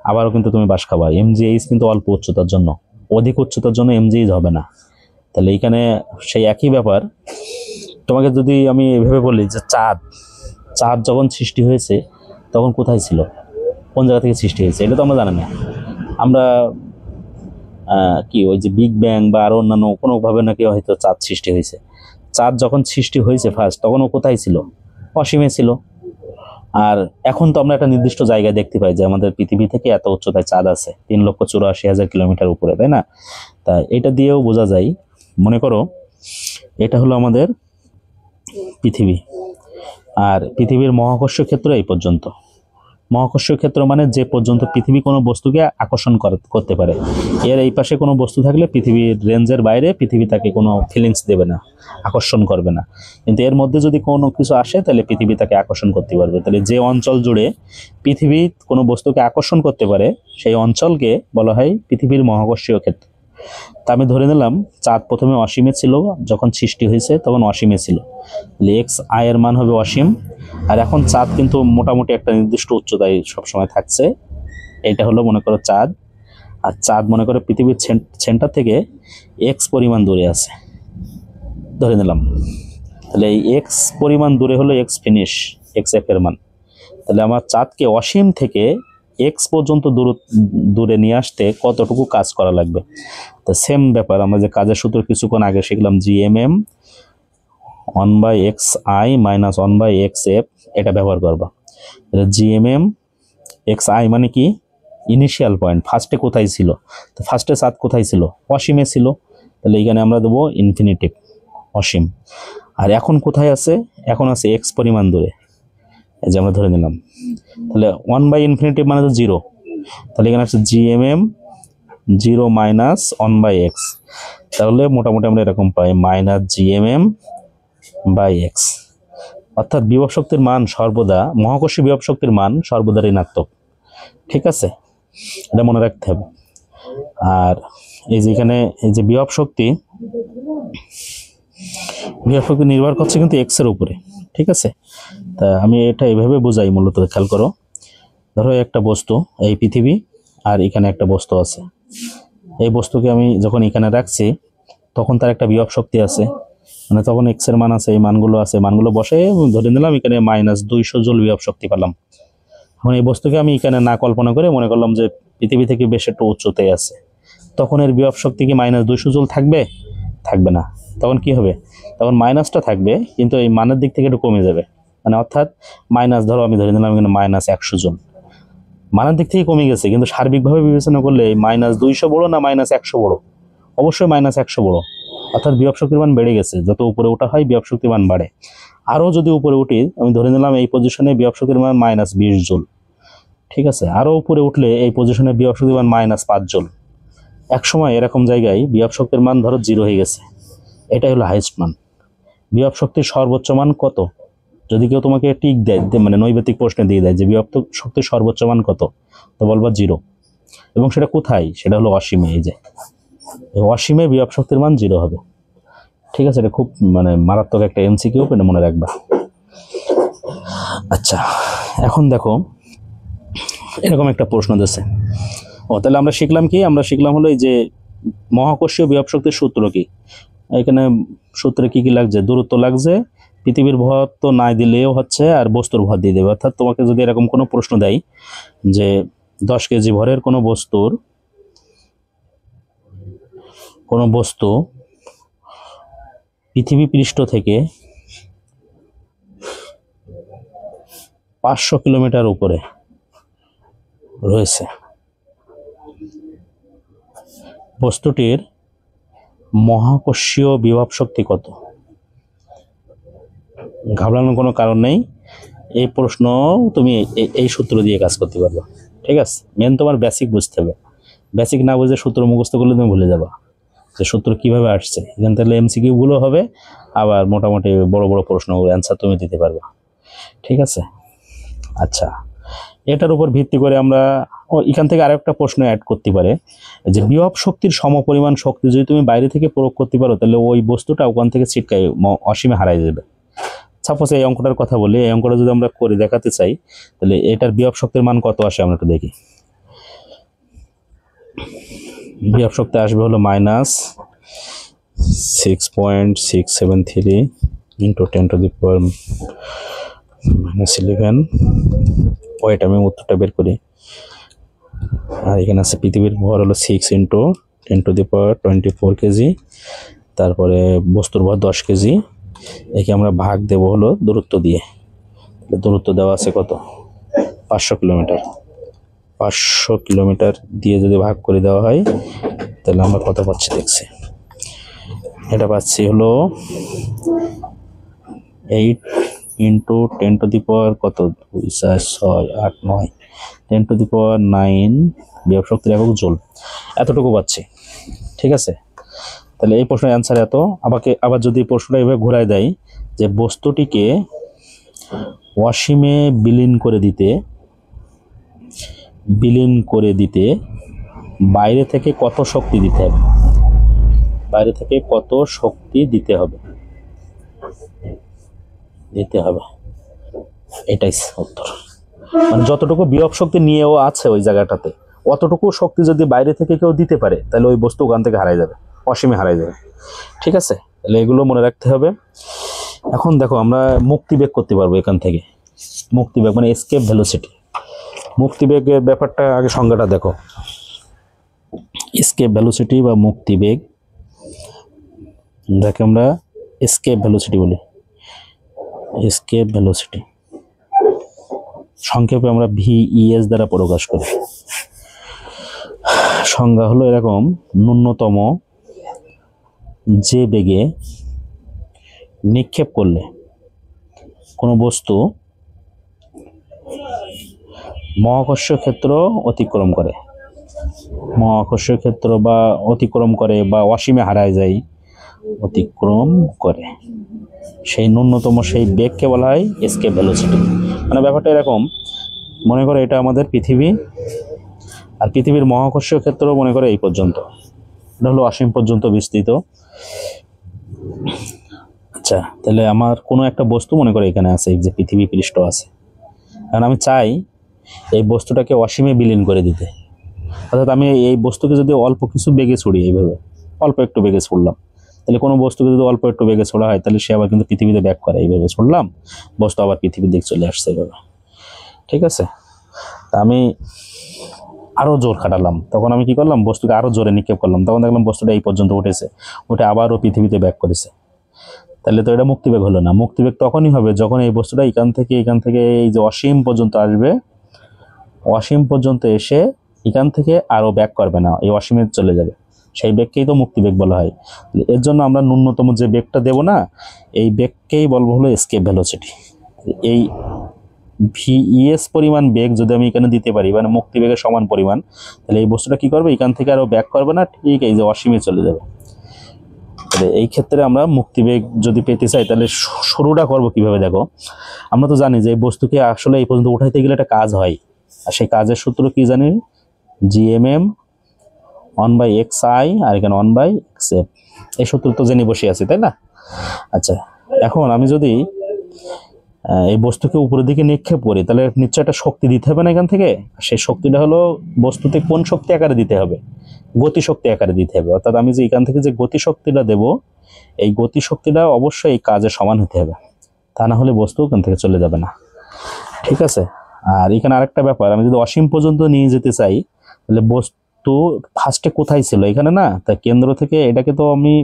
আবারও কিন্তু তুমি বাস খাবা, mgh কিন্তু অল্প উচ্চতার জন্য, অধিক উচ্চতার জন্য mgh হবে না। তাহলে এইখানে সেই একই ব্যাপার। তোমাকে যদি আমি এভাবে বলি যে চাঁদ যখন সৃষ্টি হয়েছে তখন কোথায় ছিল, কোন জায়গা থেকে সৃষ্টি হয়েছে, এটা তো আমরা জানি না। আমরা কি ওই যে বিগ ব্যাং বা আরো অন্যান্য কোনোভাবে নাকি হয়তো চাঁদ সৃষ্টি হয়েছে। চাঁদ যখন সৃষ্টি হয়েছে ফার্স্ট, তখন ও কোথায় ছিল? অসীমে ছিল। আর এখন তো আমরা একটা নির্দিষ্ট জায়গায় দেখতে পাই যে আমাদের পৃথিবী থেকে এত উচ্চতায় চাঁদ আছে, 3,84,000 কিলোমিটার উপরে, তাই না? তা এটা দিয়েও বোঝা যায়, মনে করো এটা হলো আমাদের পৃথিবী, আর পৃথিবীর মহাকর্ষীয় ক্ষেত্র এই পর্যন্ত। মহাকর্ষীয় ক্ষেত্র মানে যে পর্যন্ত পৃথিবী কোনো বস্তুকে আকর্ষণ করতে পারে। এর এই পাশে কোনো বস্তু থাকলে পৃথিবীর রেঞ্জের বাইরে পৃথিবী তাকে কোনো ফিলিংস দেবে না, আকর্ষণ করবে না। কিন্তু এর মধ্যে যদি কোনো কিছু আসে তাহলে পৃথিবী তাকে আকর্ষণ করতে পারবে। তাহলে যে অঞ্চল জুড়ে পৃথিবী কোনো বস্তুকে আকর্ষণ করতে পারে সেই অঞ্চলকে বলা হয় পৃথিবীর মহাকর্ষীয় ক্ষেত্র। তা আমি ধরে নিলাম চাঁদ প্রথমে অসীমে ছিল, যখন সৃষ্টি হয়েছে তখন অসীমে ছিল, তাহলে এক্স আই এর মান হবে অসীম। আর এখন চাঁদ কিন্তু মোটামুটি একটা নির্দিষ্ট উচ্চতায় সবসময় থাকছে, এটা হলো মনে করো চাঁদ। আর চাঁদ মনে করো পৃথিবীর সেন্টার থেকে এক্স পরিমাণ দূরে আছে ধরে নিলাম। তাহলে এই এক্স পরিমাণ দূরে হলো এক্স ফিনিশ, এক্স এফ এর মান। তাহলে আমার চাঁদকে অসীম থেকে এক্স পর্যন্ত দূরে নিয়ে আসতে কতটুকু কাজ করা লাগবে? তো সেম ব্যাপার, আমরা যে কাজের সূত্র কিছুক্ষণ আগে শিখলাম, জিএমএম 1/xi মাইনাস 1/xf, এটা ব্যবহার করবা। জিএমএম এক্স আই মানে কি? ইনিশিয়াল পয়েন্ট, ফার্স্টে কোথায় ছিল? তো ফার্স্টে চাঁদ কোথায় ছিল? অসীমে ছিল, তাহলে এইখানে আমরা দেবো ইনফিনিটিভ, অসীম। আর এখন কোথায় আছে? এখন আছে এক্স পরিমাণ দূরে, এই যে আমরা ধরে নিলাম। তাহলে 1/ইনফিনিটিভ মানে তো 0, তাহলে এখানে আছে জিএমএম 0 মাইনাস 1/x, তাহলে মোটামুটি আমরা এরকম পাই মাইনাস জিএমএম বাই এক্স। অর্থাৎ বিভব শক্তির মান সর্বদা, মহাকর্ষী বিভব শক্তির মান সর্বদা ঋণাত্মক। ঠিক আছে, এটা মনে রাখতে হবে। আর এই যে এখানে এই যে বিভব শক্তি নির্ভর করছে কিন্তু এক্স এর উপরে। ঠিক আছে, তা আমি এটা এইভাবে বোঝাই মূলত, খেয়াল করো। ধরো একটা বস্তু, এই পৃথিবী, আর এখানে একটা বস্তু আছে। এই বস্তুকে আমি যখন এখানে রাখছি তখন তার একটা বিভব শক্তি আছে, মানে তখন এক্স এর মান আছে, এই মানগুলো আছে, মানগুলো বসে ধরে নিলাম এখানে -200 জুল বিভব শক্তি পেলাম। এখন এই বস্তুকে আমি এখানে না কল্পনা করে মনে করলাম যে পৃথিবী থেকে বেশ একটু উচ্চতায় আছে, তখন এর বিভব শক্তি কি -200 জুল থাকবে? থাকবে না। তখন কি হবে? তখন মাইনাসটা থাকবে, কিন্তু এই মানের দিক থেকে একটু কমে যাবে, মানে অর্থাৎ মাইনাস, ধরো আমি ধরে নিলাম এখানে -100 জুল, মানের দিক থেকে কমে গেছে, কিন্তু সার্বিকভাবে বিবেচনা করলে -200 বড় না -100 বড়? অবশ্যই -100 বড়। অর্থাৎ বিভব শক্তির মান বেড়ে গেছে, যত উপরে ওঠা হয় বিভব শক্তির মান বাড়ে। আরও যদি উপরে উঠি, আমি ধরে নিলাম এই পজিশনে বিভব শক্তির মান -20 জুল। ঠিক আছে, আরও উপরে উঠলে এই পজিশনে বিভব শক্তির মান -5 জুল। এক সময় এরকম জায়গায় বিভব শক্তির মান ধরো 0 হয়ে গেছে, এটাই হলো হাইস্ট মান। বিভব শক্তির সর্বোচ্চ মান কত? যদি কেউ তোমাকে টিক দেয়, মানে নৈবেতিক প্রশ্নে দিয়ে দেয় যে বিভব শক্তির সর্বোচ্চ মান কত, তো বলবা 0, এবং সেটা কোথায়? সেটা হলো অসীমে। এই যে অসীমে বিভব শক্তির মান 0 হবে। ঠিক আছে, এটা খুব মানে মারাত্মক একটা এমসিকিউ, এটা মনে রাখবা। আচ্ছা, এখন দেখো এরকম একটা প্রশ্ন দিয়েছে। তাহলে আমরা শিখলাম কি? আমরা শিখলাম হলো এই যে মহাকর্ষীয় বিভব শক্তির সূত্র কি। এখানে সূত্রে কি কি লাগছে? দূরত্ব লাগছে, পৃথিবীর ভর তো নাই দিলেও হচ্ছে, আর বস্তুর ভর দিয়ে দেবে। অর্থাৎ তোমাকে যদি এরকম কোনো প্রশ্ন দেয় যে 10 কেজি ভরের কোনো বস্তু পৃথিবী পৃষ্ঠ থেকে 500 কিলোমিটার উপরে রয়েছে, বস্তুটির মহাকর্ষীয় বিভব শক্তি কত? ঘাবড়ানোর কোনো কারণ নেই, এই প্রশ্ন তুমি এই সূত্র দিয়ে কাজ করতে পারবে। ঠিক আছে, মেন তোমার বেসিক বুঝতে হবে। বেসিক না বুঝে সূত্র মুখস্থ করলে তুমি ভুলে যাবা যে সূত্র কিভাবে আসছে। এখান থেকে এমসিকিউ গুলো হবে, আবার মোটামুটি বড় বড় প্রশ্নগুলো অ্যান্সার তুমি দিতে পারবে। ঠিক আছে, আচ্ছা, এটার উপর ভিত্তি করে আমরা এখান থেকে আরেকটা প্রশ্ন অ্যাড করতে পারে যে বিভব শক্তির সমপরিমাণ শক্তি যদি তুমি বাইরে থেকে প্রয়োগ করতে পারো, তাহলে ওই বস্তুটা ওখান থেকে ছিটকায় অসীমে হারাই যাবে। সাপোজ এই অঙ্কটার কথা বলি, এই অঙ্কটা যদি আমরা করে দেখাতে চাই, তাহলে এটার বিভব শক্তির মান কত আসে আমরা একটু দেখি। বিভব শক্তি আসবে হলো -6.673 ইন্টু 10⁻⁻11। ওয়েট, আমি উত্তরটা বের করি। আর এখানে আছে পৃথিবীর ভর হলো 6 × 10^24 কেজি, তারপরে বস্তুর ভর 10 কেজি। একে আমরা ভাগ দেব হলো দূরত্ব দিয়ে। দূরত্ব দেওয়া আছে কত? 500 কিলোমিটার। 500 কিলোমিটার দিয়ে যদি ভাগ করে দেওয়া হয় তাহলে আমরা কত পাচ্ছি দেখছি। এটা পাচ্ছি হলো 8 ইন্টু 10^, কত 2 4 6 8 9, 10^9 বিভব শক্তির একক জুল, এতটুকু পাচ্ছি। ঠিক আছে, তাহলে এই প্রশ্নের অ্যান্সার এত। আবার যদি প্রশ্নটা এভাবে ঘোরায় দেয় যে বস্তুটিকে অসীমে বিলীন করে দিতে বাইরে থেকে কত শক্তি দিতে হবে, এটাই উত্তর। মানে যতটুকু বিভব শক্তি নিয়েও আছে ওই জায়গাটাতে, অতটুকু শক্তি যদি বাইরে থেকে কেউ দিতে পারে তাহলে ওই বস্তু ওখান থেকে হারাই যাবে, অসীমে হারাই যাবে। ঠিক আছে, তাহলে এগুলো মনে রাখতে হবে। এখন দেখো আমরা মুক্তিবেগ করতে পারবো এখান থেকে। মুক্তিবেগ মানে এসকেপ ভেলোসিটি। মুক্তিবেগের ব্যাপারটা আগে সংজ্ঞাটা দেখো। এসকেপ ভেলোসিটি বা মুক্তিবেগ, যাকে আমরা এসকেপ ভেলোসিটি বলি, এসকেপ ভেলোসিটি সংক্ষেপে আমরা ভিইএস দ্বারা প্রকাশ করি। সংজ্ঞা হলো এরকম: ন্যূনতম যে বেগে নিক্ষেপ করলে কোনো বস্তু মহাকর্ষীয় ক্ষেত্র অতিক্রম করে বা অসীমে হারায় যায়, অতিক্রম করে, সেই ন্যূনতম সেই বেগকে বলা হয় এসকেপ ভেলোসিটি। মানে ব্যাপারটা এরকম, মনে করো এটা আমাদের পৃথিবী, আর পৃথিবীর মহাকর্ষীয় ক্ষেত্র মনে করো এই পর্যন্ত, এটা হলো অসীম পর্যন্ত বিস্তৃত। আচ্ছা, তাহলে আমার কোনো একটা বস্তু মনে করো এখানে আছে, এই যে পৃথিবী পৃষ্ঠ আছে, কারণ আমি চাই এই বস্তুটাকে অসীমে বিলীন করে দিতে। অর্থাৎ আমি এই বস্তুকে যদি অল্প কিছু বেগে ছড়ি, এইভাবে অল্প একটু বেগে ছড়লাম, তাহলে কোনো বস্তুকে যদি অল্প একটু বেগে ছোড়া হয় তাহলে সে আবার কিন্তু পৃথিবীতে ব্যাক করে। এইভাবে ছড়লাম, বস্তু আবার পৃথিবীর দিকে চলে আসছে এইভাবে। ঠিক আছে, তা আমি আরও জোর খাটালাম, তখন আমি কি করলাম, বস্তুকে আরও জোরে নিক্ষেপ করলাম, তখন দেখলাম বস্তুটা এই পর্যন্ত উঠে আবারও পৃথিবীতে ব্যাক করেছে। তাহলে তো এটা মুক্তিবেগ হলো না। মুক্তিবেগ তখনই হবে যখন এই বস্তুটা এখান থেকে এই যে অসীম পর্যন্ত আসবে, অসীম পর্যন্ত এসে এখান থেকে আরও ব্যাক করবে না, এই অসীমে চলে যাবে, সেই বেগকেই তো মুক্তিবেগ বলা হয়। এর জন্য আমরা ন্যূনতম যে বেগটা দেব না, এই বেগকেই বলবো হলো এসকেপ ভেলোসিটি। এই ভিইএস পরিমাণ বেগ যদি আমি এখানে দিতে পারি, মানে মুক্তিবেগের সমান পরিমাণ, তাহলে এই বস্তুটা কি করবে, এখান থেকে আরও ব্যাক করবে না, ঠিক এই যে অসীমে চলে যাবে। তাহলে এই ক্ষেত্রে আমরা মুক্তিবেগ যদি পেতে চাই তাহলে শুরুটা করবো কিভাবে? দেখো, আমরা তো জানি যে এই বস্তুকে আসলে এই পর্যন্ত উঠাইতে গেলে একটা কাজ হয়, আর সেই কাজের সূত্র কি জানি, জিএমএম 1/xi আর এখানে 1/xf, এই সূত্র তো জেনে বসে আছে, তাই না? আচ্ছা, এখন আমি যদি এই বস্তুকে উপরের দিকে নিক্ষেপ করি তাহলে নিশ্চয় একটা শক্তি দিতে হবে না এখান থেকে। সেই শক্তিটা হলো বস্তুতে কোন শক্তি আকারে দিতে হবে, গতিশক্তি আকারে দিতে হবে। অর্থাৎ আমি যে এখান থেকে যে গতিশক্তিটা দেব, এই গতিশক্তিটা অবশ্যই এই কাজের সমান হতে হবে, তা না হলে বস্তু ওখান থেকে চলে যাবে না। ঠিক আছে, আর এখানে আরেকটা ব্যাপার, আমি যদি অসীম পর্যন্ত নিয়ে যেতে চাই তাহলে বস্তু ফার্স্টে কোথায় ছিল, এখানে না, তাই কেন্দ্র থেকে এটাকে তো আমি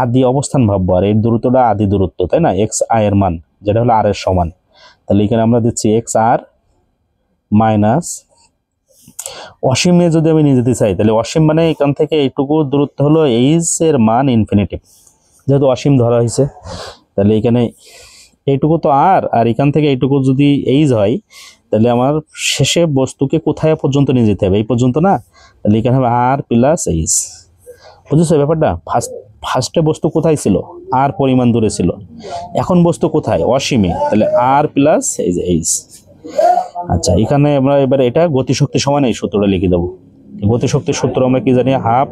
আদি অবস্থান ভাববো, আর এই দূরত্বটা আদি দূরত্ব, তাই না, এক্স আই এর মান যেটা হলো আর এর সমান। তাহলে এখানে আমরা দিচ্ছি এক্স আর মাইনাস, অসীমে যদি আমি নিয়ে যেতে চাই তাহলে অসীম মানে এখান থেকে এইটুকু দূরত্ব হলো এইচ এর মান ইনফিনিটি, যেহেতু অসীম ধরা হয়েছে, তাহলে এখানে এইটুকু তো আর এখান থেকে এইটুকু যদি এইচ হয় তাহলে আমার শেষে বস্তুকে কোথায় পর্যন্ত নিয়ে যেতে হবে, এই পর্যন্ত না, তাহলে এখানে হবে আর প্লাস এইচ। বুঝেছো ব্যাপারটা? ফার্স্টে বস্তু কোথায় ছিল, আর পরিমাণ দূরে ছিল, এখন বস্তু কোথায়, অসীমে, তাহলে আর প্লাস এই যে এইচ। আচ্ছা, এখানে আমরা এবার এটা গতিশক্তি সমান এই সূত্রটা লিখে দেবো। গতিশক্তির সূত্র আমরা কি জানি, হাফ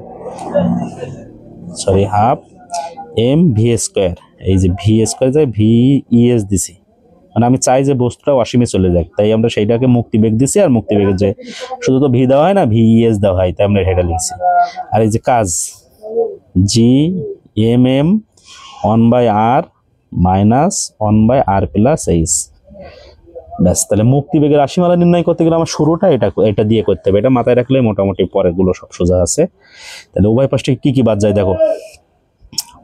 এম ভি স্কোয়ার, এই যে ভি স্কোয়ার যায় ভিইএস দিছি, মানে আমি চাই যে বস্তুটা অসীমে চলে যাক, তাই আমরা সেইটাকে মুক্তিবেগ দিছি, আর মুক্তিবেগের যে শুধু তো ভি দেওয়া হয় না, ভিইএস দেওয়া হয়, তাই আমরা সেটা লিখছি। আর এই যে কাজ GMm 1/r minus 1/r plus H, ব্যাস, তাহলে মুক্তিবেগের রাশিমালা নির্ণয় করতে গেলে আমার শুরুটা এটা দিয়ে করতে হবে। এটা মাথায় রাখলে মোটামুটি পরেরগুলো সব সোজা আছে। তাহলে উভয় পাশ থেকে কি বাদ যায় দেখো,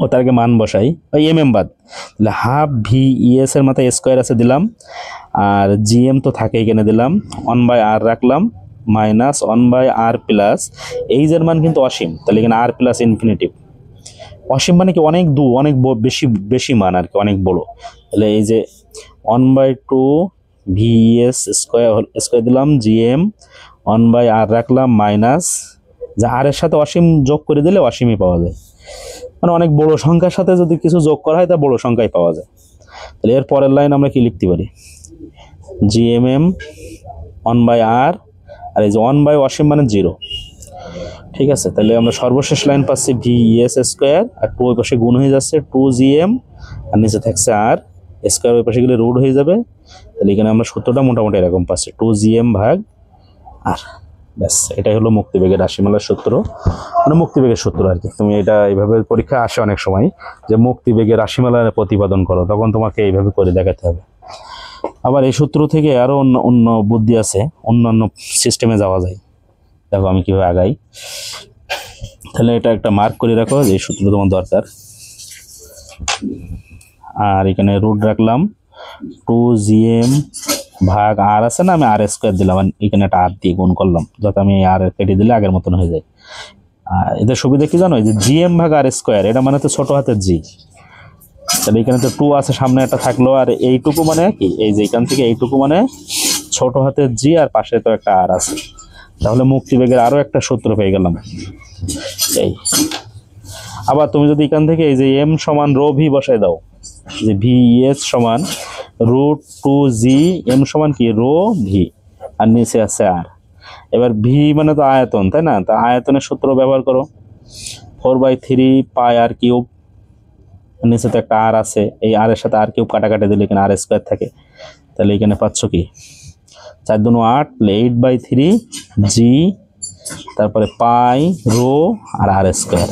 ও তার আগে মান বসাই, ওই বাদ, তাহলে হাফ VES এর মাথায় স্কোয়ার আছে দিলাম, আর GM তো থাকে এখানে দিলাম, 1/r রাখলাম, মাইনাস 1/r প্লাস এইচের মান কিন্তু অসীম, তাহলে এখানে r প্লাস ইনফিনিটিভ। অসীম মানে কি অনেক অনেক বেশি বেশি মান আর কি, অনেক বড়। তাহলে এই যে 1/2 VES স্কোয়ার দিলাম, GM 1/r রাখলাম, মাইনাস যা r এর সাথে অসীম যোগ করে দিলে অসীমই পাওয়া যায়, মানে অনেক বড় সংখ্যার সাথে যদি কিছু যোগ করা হয় তা বড় সংখ্যাই পাওয়া যায়। তাহলে এর পরের লাইন আমরা কি লিখতে পারি, GMM 1/r, আর এই যে 1 অসীম মানে 0। ঠিক আছে, তাহলে আমরা সর্বশেষ লাইন পাচ্ছি VES স্কোয়ার, আর 2 ওই পাশে গুণ হয়ে যাচ্ছে 2GM, আর নিচে থাকছে r স্কোয়ার, ওই পাশে গেলে রুট হয়ে যাবে। তাহলে এখানে আমরা সূত্রটা মোটামুটি এরকম পাচ্ছি, 2GM ভাগ r। ব্যাস, এটাই হলো মুক্তিবেগের রাশিমালার সূত্র, মানে মুক্তিবেগের সূত্র আর কি। তুমি এটা এইভাবে পরীক্ষা আসে অনেক সময় যে মুক্তিবেগের রাশিমালা প্রতিপাদন করো, তখন তোমাকে এইভাবে করে দেখাতে হবে। আবার এই সূত্র থেকে আরো অন্য বুদ্ধি আছে, অন্যান্য সিস্টেমে যাওয়া যায়। দেখো আমি কিভাবে আগাই, তাহলে এটা একটা মার্ক করে রাখো যে এই সূত্র তোমার দরকার। আর এখানে রুট রাখলাম, 2GM ভাগ r আছে না, আমি r স্কোয়ার দিলাম, এখানে একটা r দিয়ে গুণ করলাম, যাতে আমি r কেটে দিলে আগের মতন হয়ে যায়। আর এদের সুবিধা কি জানো, যে GM ভাগ r স্কোয়ার, এটা মানে তো ছোট হাতের g, তাহলে এখানে তো 2 আছে, সামনে একটা থাকলো, আর এইটুকু মানে কি, এই যে এখান থেকে এইটুকু মানে ছোট হাতের g, আর পাশে তো একটা r আছে। তাহলে মুক্তিবেগের আরো একটা সূত্র পেয়ে গেলাম। এই আবার তুমি যদি এখান থেকে এই যে m সমান রো v বসায় দাও, যে VES সমান √2g, m সমান কি রো v, আর নিচে আছে r। এবার v মানে তো আয়তন, তাই না, তা আয়তনের সূত্র ব্যবহার করো, 4/3 পাই r কিউব, নিচে তো একটা r আছে, এই r এর সাথে r কিউব কাটাকাটি দিলে এখানে r স্কোয়ার থাকে। তাহলে এখানে পাচ্ছ কি 4 2 8, 8/3 g, তারপরে পাই রো আর r স্কোয়ার।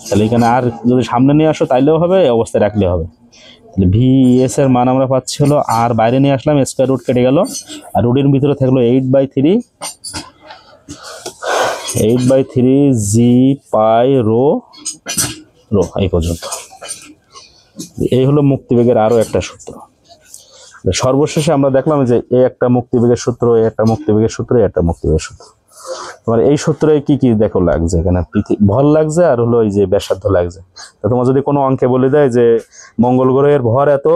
তাহলে এখানে আর যদি সামনে নিয়ে আসো তাইলেও হবে, এই অবস্থায় রাখলে হবে। তাহলে VES এর মান আমরা পাচ্ছি হলো, আর বাইরে নিয়ে আসলাম, স্কোয়ার রুট কেটে গেল, আর রুটের ভিতরে থাকলো 8/3 g পাই রো এই পর্যন্ত। এই হলো মুক্তিবেগের আরো একটা সূত্র। সর্বশেষে আমরা দেখলাম যে এই একটা মুক্তিবেগের সূত্র, এই একটা মুক্তিবেগের সূত্র, এই একটা মুক্তিবেগের সূত্র। তোমার এই সূত্রে কি কি দেখো লাগছে, এখানে ভর লাগছে, আর হলো এই যে ব্যাসার্ধ লাগছে। তো তোমার যদি কোনো অঙ্কে বলে দেয় যে মঙ্গল গ্রহের ভর এত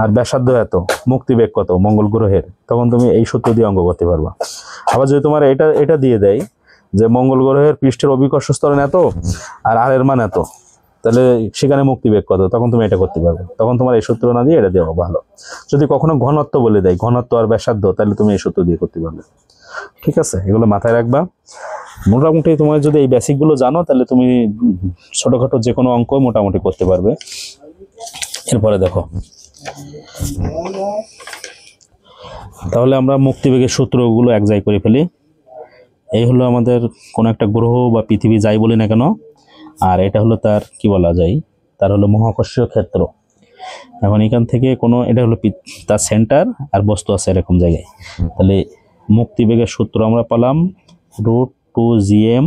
আর ব্যাসার্ধ এত, মুক্তিবেগ কত মঙ্গল গ্রহের, তখন তুমি এই সূত্র দিয়ে অঙ্ক করতে পারবা। আবার যদি তোমার এটা দিয়ে দেয় যে মঙ্গল গ্রহের পৃষ্ঠের অভিকর্ষ ত্বরণ এত আর r এর মান এত, তাহলে সেখানে মুক্তিবেগ কত, তখন তুমি এটা করতে পারবে। তখন তোমার এই সূত্র না দিয়ে এটা দেওয়া ভালো। যদি কখনো ঘনত্ব বলে দেয়, ঘনত্ব আর ব্যাসার্ধ, তাহলে তুমি এই সূত্র দিয়ে করতে পারবে। ঠিক আছে, এগুলো মাথায় রাখবা। মোটামুটি তোমার যদি এই বেসিকগুলো জানো, তাহলে তুমি ছোটখাটো যে কোনো অঙ্ক মোটামুটি করতে পারবে। এরপরে দেখো, তাহলে আমরা মুক্তিবেগের সূত্রগুলো এক জায়গায় করে ফেলি। এই হলো আমাদের কোনো একটা গ্রহ বা পৃথিবী যাই বলি না কেন, আর এটা হলো তার কি বলা যায়, তার হলো মহাকর্ষীয় ক্ষেত্র। এখন এখান থেকে এটা হলো তার সেন্টার, আর বস্তু আছে এরকম জায়গায়। তাহলে মুক্তিবেগের সূত্র আমরা পেলাম √2gm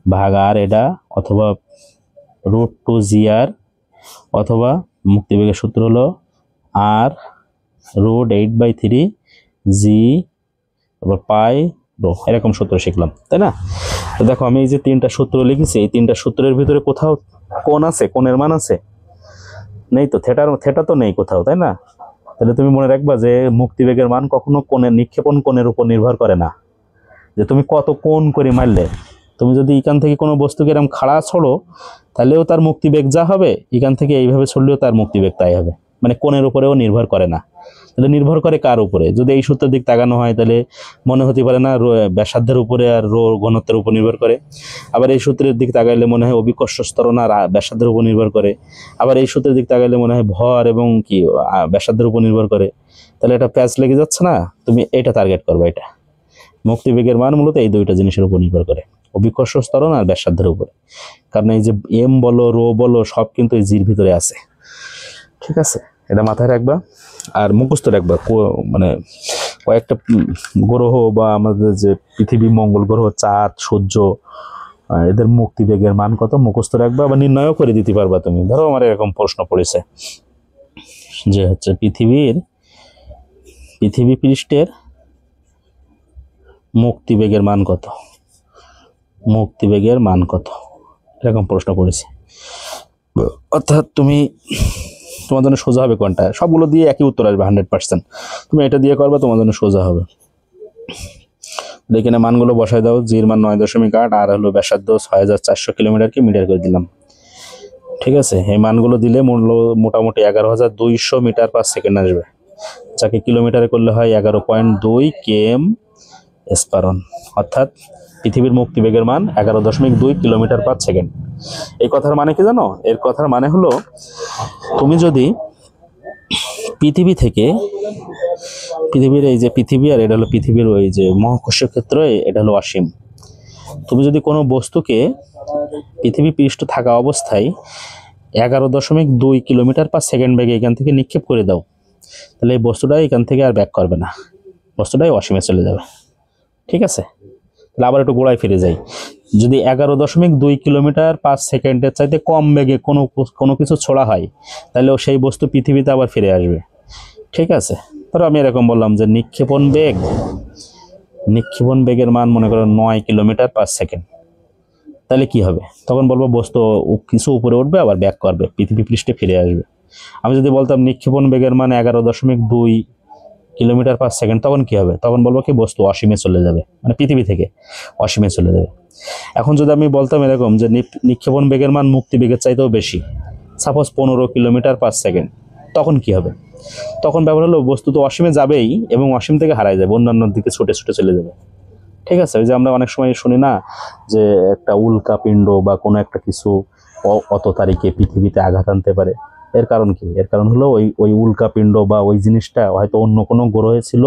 ভাগ r, এটা অথবা √2gr, অথবা মুক্তিবেগের সূত্র হলো r √8/3 g পাই রো, এরকম সূত্র শিখলাম, তাই না? তো দেখো আমি এই যে 3টা সূত্র লিখেছি, এই 3টা সূত্রের ভিতরে কোথাও কোণ আছে, কোণের মান আছে? নেই তো, থেটা তো নেই কোথাও, তাই না? তাহলে তুমি মনে রাখবা যে মুক্তিবেগের মান কখনো কোণের নিক্ষেপণ কোণের উপর নির্ভর করে না, যে তুমি কত কোণ করে মারলে। তুমি যদি এখান থেকে কোনো বস্তুকে এরকম খাড়া ছড়ো, তাহলেও তার মুক্তিবেগ যা হবে, এখান থেকে এইভাবে ছড়লেও তার মুক্তিবেগ তাই হবে, মানে কোণের উপরেও নির্ভর করে না। তাহলে নির্ভর করে কার উপরে? যদি এই সূত্রের দিক তাকানো হয়, তাহলে মনে হতে পারে না ব্যাসার্ধের উপরে আর রো ঘনত্বের উপর নির্ভর করে। আবার এই সূত্রের দিক তাকাইলে মনে হয় অভিকর্ষ ত্বরণ আর ব্যাসার্ধের উপর নির্ভর করে। আবার এই সূত্রের দিক তাকাইলে মনে হয় ভর এবং কি ব্যাসার্ধের উপর নির্ভর করে। তাহলে এটা প্যাচ লেগে যাচ্ছে না? তুমি এটা টার্গেট করবে। এটা মুক্তিবেগের মান মূলত এই দুইটা জিনিসের উপর নির্ভর করে, অভিকর্ষ ত্বরণ আর ব্যাসার্ধের উপরে। কারণ এই যে এম বলো, রো বলো, সব কিন্তু এই জির ভিতরে আছে। ঠিক আছে, এটা মাথায় রাখবা আর মুখস্থ রাখবা। মানে কয়েকটা গ্রহ বা আমাদের যে পৃথিবী, মঙ্গল গ্রহ, চাঁদ, সূর্য, এদের মুক্তিবেগের মান কত মুখস্থ রাখবা বা নির্ণয়ও করে দিতে পারবা তুমি। ধরো আমার এরকম প্রশ্ন পড়েছে যে হচ্ছে পৃথিবী পৃষ্ঠের মুক্তিবেগের মান কত, মুক্তিবেগের মান কত, এরকম প্রশ্ন পড়েছে। অর্থাৎ তোমার জন্য সোজা হবে কোনটা, সবগুলো দিয়ে একই উত্তর আসবে 100%। তুমি এটা দিয়ে করবা, তোমার জন্য সোজা হবে। এখানে মানগুলো বসায় দাও। জির মান 9.8, আর হলো ব্যাসার্ধ 6400 কিলোমিটারকে মিটার করে দিলাম। ঠিক আছে, এই মানগুলো দিলে মোটামুটি 11,200 মিটার পার সেকেন্ড আসবে, যাকে কিলোমিটারে করলে হয় 11.2 km স্পারন। অর্থাৎ পৃথিবীর মুক্তিবেগের মান 11.2 কিলোমিটার পার সেকেন্ড। এই কথার মানে কি জানো? এর কথার মানে হলো তুমি যদি পৃথিবীর এই যে পৃথিবী, আর এটা হলো পৃথিবীর ওই যে মহাকর্ষ ক্ষেত্র, এটা হলো অসীম। তুমি যদি কোনো বস্তুকে পৃথিবী পৃষ্ঠ থাকা অবস্থায় 11.2 কিলোমিটার পার সেকেন্ড বেগে এখান থেকে নিক্ষেপ করে দাও, তাহলে এই বস্তুটা এখান থেকে আর ব্যাক করবে না, বস্তুটাই অসীমে চলে যাবে। ঠিক আছে, তাহলে আবার একটু গোড়ায় ফিরে যাই। যদি 11.2 কিলোমিটার পার সেকেন্ডের চাইতে কম বেগে কোনো কিছু ছোড়া হয়, তাহলেও সেই বস্তু পৃথিবীতে আবার ফিরে আসবে। ঠিক আছে, ধরো আমি এরকম বললাম যে নিক্ষেপণ বেগের মান মনে করো 9 কিলোমিটার পার সেকেন্ড, তাহলে কি হবে? তখন বলবো বস্তু কিছু উপরে উঠবে, আবার ব্যাক করবে, পৃথিবী পৃষ্ঠে ফিরে আসবে। আমি যদি বলতাম নিক্ষেপণ বেগের মান 11.2 কিলোমিটার পার সেকেন্ড, তখন কি হবে? তখন বলবো কি বস্তু অসীমে চলে যাবে, মানে পৃথিবী থেকে অসীমে চলে যাবে। এখন যদি আমি বলতাম এরকম যে নিক্ষেপণ বেগের মান মুক্তি বেগের চাইতেও বেশি, সাপোজ 15 কিলোমিটার পার সেকেন্ড, তখন কি হবে? তখন ব্যাপার হলো বস্তু তো অসীমে যাবেই এবং অসীম থেকে হারায় যাবে, অন্যান্য দিকে ছুটে ছুটে চলে যাবে। ঠিক আছে, ওই যে আমরা অনেক সময় শুনি না যে একটা উল্কা পিণ্ড বা কোনো একটা কিছু অত তারিখে পৃথিবীতে আঘাত আনতে পারে। এর কারণ কি? এর কারণ হলো ওই উল্কা পিণ্ড বা ওই জিনিসটা হয়তো অন্য কোনো গ্রহে ছিল,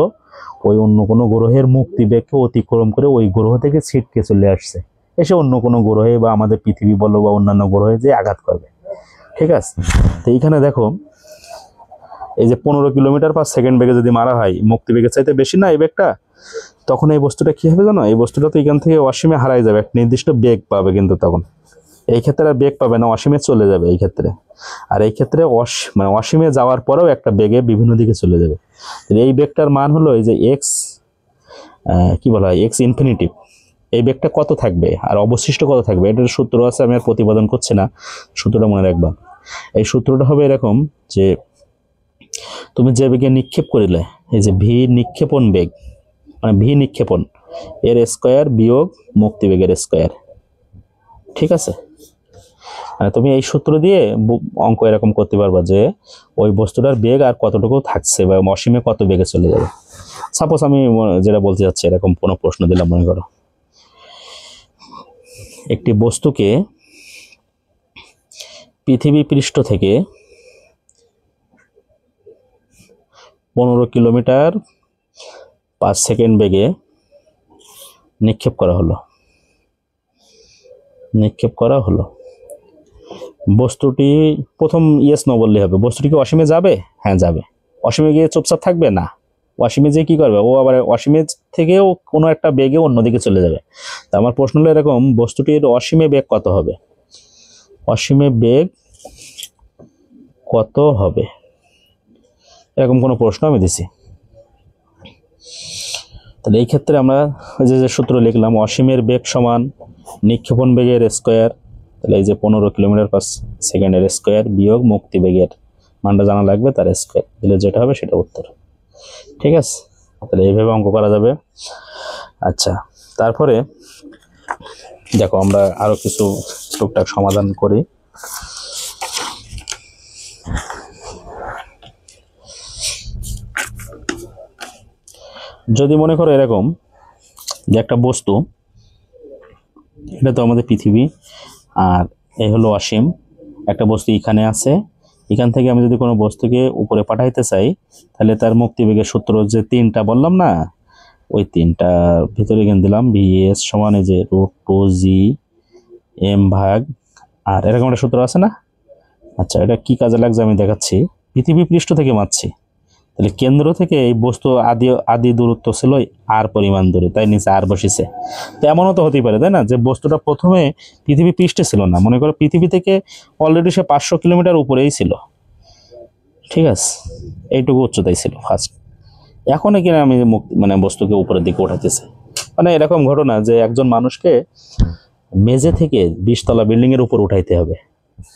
ওই অন্য কোনো গ্রহের মুক্তিবেগকে অতিক্রম করে ওই গ্রহ থেকে ছিটকে চলে আসছে, এসে অন্য কোনো গ্রহে বা আমাদের পৃথিবী বলো বা অন্যান্য গ্রহে যে আঘাত করবে। ঠিক আছে, তো এইখানে দেখো এই যে 15 কিলোমিটার পার সেকেন্ড বেগে যদি মারা হয়, মুক্তিবেগের চাইতে বেশি না এই বেগটা, তখন এই বস্তুটা কি হবে জানো? এই বস্তুটা তো এখান থেকে অসীমে হারাই যাবে, একটা নির্দিষ্ট বেগ পাবে, কিন্তু তখন এই ক্ষেত্রে আর বেগ পাবে না, অসীমে চলে যাবে এই ক্ষেত্রে। আর এই ক্ষেত্রে মানে অসীমে যাওয়ার পরেও একটা বেগে বিভিন্ন দিকে চলে যাবে। এই বেগটার মান হলো এই যে এক্স, কি বলা হয়, এক্স ইনফিনিটিভ। এই বেগটা কত থাকবে আর অবশিষ্ট কত থাকবে, এটার সূত্র আছে, আমি আর প্রতিপাদন করছি না, সূত্রটা মনে রাখবা। এই সূত্রটা হবে এরকম যে তুমি যে বেগে নিক্ষেপ করিলে, এই যে ভি নিক্ষেপণ বেগ, মানে ভি নিক্ষেপণ এর স্কোয়ার বিয়োগ মুক্তিবেগের স্কোয়ার। ঠিক আছে, মানে তুমি এই সূত্র দিয়ে অঙ্ক এরকম করতে পারবা যে ওই বস্তুটার বেগ আর কতটুকু থাকছে বা অসীমে কত বেগে চলে যাবে। সাপোজ আমি যেটা বলতে যাচ্ছি, এরকম কোনো প্রশ্ন দিলাম, মনে করো একটি বস্তুকে পৃথিবী পৃষ্ঠ থেকে 15 কিলোমিটার পার সেকেন্ড বেগে নিক্ষেপ করা হলো। বস্তুটি প্রথম ইয়েস নো বললে হবে, বস্তুটি কি অসীমে যাবে? হ্যাঁ যাবে। অসীমে গিয়ে চুপচাপ থাকবে না, অসীমে যে কি করবে, ও আবার অসীমে থেকেও কোনো একটা বেগে অন্যদিকে চলে যাবে। তা আমার প্রশ্ন হলো এরকম, বস্তুটির অসীমে বেগ কত হবে? অসীমে বেগ কত হবে, এরকম কোনো প্রশ্ন আমি দিছি। তাহলে এই ক্ষেত্রে আমরা যে সূত্র লিখলাম, অসীমের বেগ সমান নিক্ষেপণ বেগের স্কোয়ার, তাহলে এই যে 15 কিলোমিটার পার সেকেন্ডের স্কোয়ার বিয়োগ মুক্তি বেগের মানটা জানা লাগবে, তার স্কোয়ার দিলে যেটা হবে সেটা উত্তর। ঠিক আছে, তাহলে এইভাবে অঙ্ক করা যাবে। আচ্ছা, তারপরে দেখো আমরা আরো কিছু টুকটাক সমাধান করি। যদি মনে করো এরকম যে একটা বস্তু, এটা তো আমাদের পৃথিবী আর এই হলো অসীম, একটা বস্তু এখানে আছে, এখান থেকে আমি যদি কোনো বস্তুকে উপরে পাঠাইতে চাই, তাহলে তার মুক্তিবেগের সূত্র যে 3টা বললাম না, ওই 3টা ভিতরে এখানে দিলাম, ভিএস সমান এই যে √2g m ভাগ আর, এরকম একটা সূত্র আছে না। আচ্ছা, এটা কি কাজে লাগছে আমি দেখাচ্ছি। পৃথিবী পৃষ্ঠ থেকে মাপছি, তাহলে কেন্দ্র থেকে এই বস্তু আদি আদি দূরত্ব ছিল আর পরিমাণ দূরে, তাই নিচে আর বসেছে। তো এমনও তো হতেই পারে, তাই না, যে বস্তুটা প্রথমে পৃথিবী পৃষ্ঠে ছিল না, মনে করো পৃথিবী থেকে অলরেডি সে 500 কিলোমিটার উপরেই ছিল, ঠিক আছে, এইটুকু উচ্চতায় ছিল ফার্স্ট। এখন কিনা আমি মানে বস্তুকে উপরের দিকে উঠাতেছি। মানে এরকম ঘটনা যে একজন মানুষকে মেঝে থেকে 20 তলা বিল্ডিং এর উপর উঠাইতে হবে,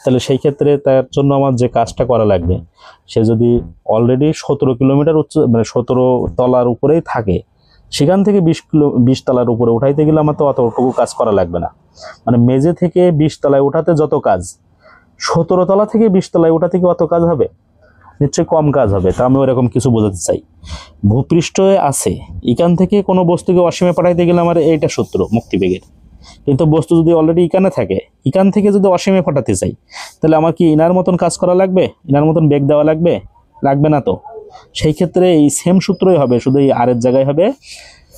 তাহলে সেই ক্ষেত্রে তার জন্য আমার যে কাজটা করা লাগবে, সে যদি অলরেডি 17 কিলোমিটার উচ্চ মানে 17 তলার উপরেই থাকে, সেখান থেকে 20 তলার উপরে উঠাইতে গেলে আমার তো অতটুকু কাজ করা লাগবে না। মানে মেঝে থেকে 20 তলায় উঠাতে যত কাজ, 17 তলা থেকে 20 তলায় উঠাতে কি অত কাজ হবে? নিশ্চয়ই কম কাজ হবে। তা আমি ওরকম কিছু বোঝাতে চাই। ভূপৃষ্ঠে আছে, এখান থেকে কোনো বস্তুকে অসীমে পাঠাইতে গেলে আমার এইটা সূত্র মুক্তিবেগের। কিন্তু বস্তু যদি অলরেডি এখানে থাকে, এখান থেকে যদি অসীমে পাঠাতে চাই, তাহলে আমার কি ইনার মতন কাজ করা লাগবে? ইনার মতন বেগ দেওয়া লাগবে? লাগবে না তো। সেই ক্ষেত্রে এই সেম সূত্রই হবে, শুধু এই আর এর জায়গায় হবে,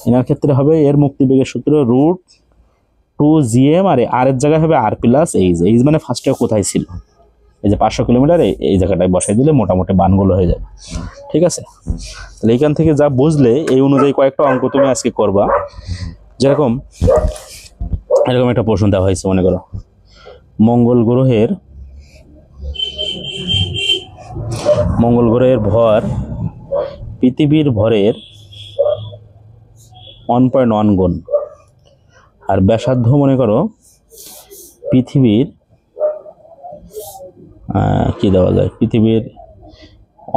ইনার ক্ষেত্রে হবে এর মুক্তিবেগের সূত্র √2gm, আর আর এর জায়গায় হবে r+h। মানে ফার্স্টে কোথায় ছিল, এই যে 500 কিলোমিটার এই জায়গাটায় বসাই দিলে মোটামুটি বানগুলো হয়ে যাবে, ঠিক আছে। তাহলে এইখান থেকে যা বুঝলে এই অনুযায়ী কয়েকটা অঙ্ক তুমি আজকে করবা। যেরকম এরকম একটা প্রশ্ন দেওয়া হয়েছে, মনে করো মঙ্গল গ্রহের ভর পৃথিবীর ভরের 1.1 গুণ, আর ব্যাসার্ধ মনে করো পৃথিবীর কি দেওয়া যায়, পৃথিবীর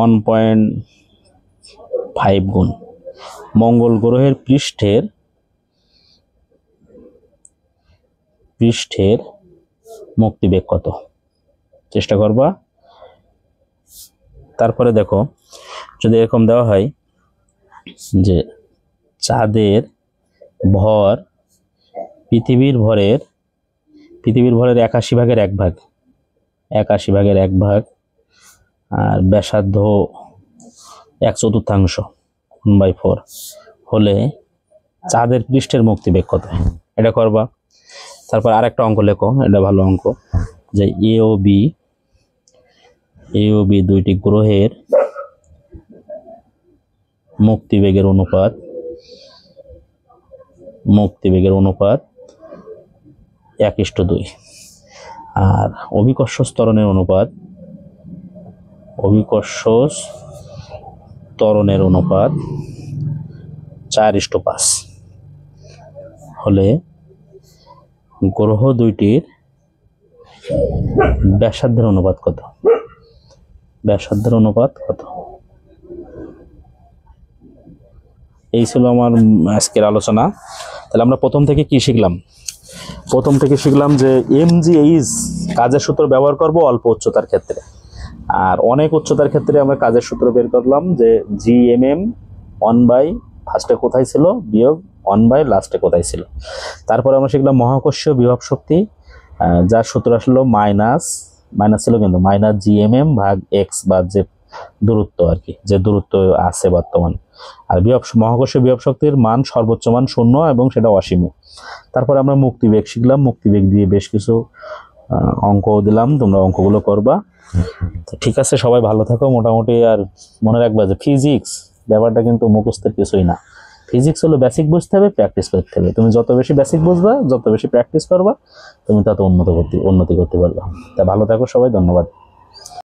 1.5 গুণ। মঙ্গল গ্রহের পৃষ্ঠের মুক্তিবেগ কত? চেষ্টা করবা। তারপরে দেখো, যদি এরকম দেওয়া হয় যে চাঁদের ভর পৃথিবীর ভরের 81/1 ভাগ, আর ব্যাসার্ধ 1/4 1/4 হলে চাঁদের পৃষ্ঠের মুক্তিবেগ কত? এটা করবা। তারপর আরেকটা অঙ্ক লেখো, এটা ভালো অঙ্ক, যে এ ও বি দুইটি গ্রহের মুক্তিবেগের অনুপাত 1:2, আর অভিকর্ষ ত্বরণের অনুপাত 4:5 হলে গ্রহ দুইটির ব্যাসার্ধের অনুপাত কত? এই ছিল আমার আজকের আলোচনা। তাহলে আমরা প্রথম থেকে কি শিখলাম? প্রথম থেকে শিখলাম যে mgh কাজের সূত্র ব্যবহার করব অল্প উচ্চতার ক্ষেত্রে, আর অনেক উচ্চতার ক্ষেত্রে আমরা কাজের সূত্র বের করলাম যে gmm 1/, ফার্স্টে কোথায় ছিল, বিয়োগ 1/, লাস্টে কোথায় ছিল। তারপরে আমরা শিখলাম মহাকর্ষীয় বিভব শক্তি, যার সূত্র আসলো মাইনাস ছিল কিন্তু -gmm/x, বা যে দূরত্ব আর কি, যে দূরত্ব আছে বর্তমান। আর মহাকর্ষীয় বিভব শক্তির মান সর্বোচ্চ মান 0 এবং সেটা অসীম। তারপরে আমরা মুক্তিবেগ শিখলাম, মুক্তিবেগ দিয়ে বেশ কিছু অঙ্ক দিলাম, তোমরা অঙ্কগুলো করবা। তো ঠিক আছে, সবাই ভালো থাকো মোটামুটি। আর মনে রাখবা যে ফিজিক্স ব্যাপারটা কিন্তু মুখস্থের কিছুই না। ফিজিক্স হলো বেসিক বুঝতে হবে, প্র্যাকটিস করতে হবে। তুমি যত বেশি বেসিক বুঝবা, যত বেশি প্র্যাকটিস করবা, তুমি তত উন্নতি করতে পারবা। তা ভালো থাকো সবাই, ধন্যবাদ।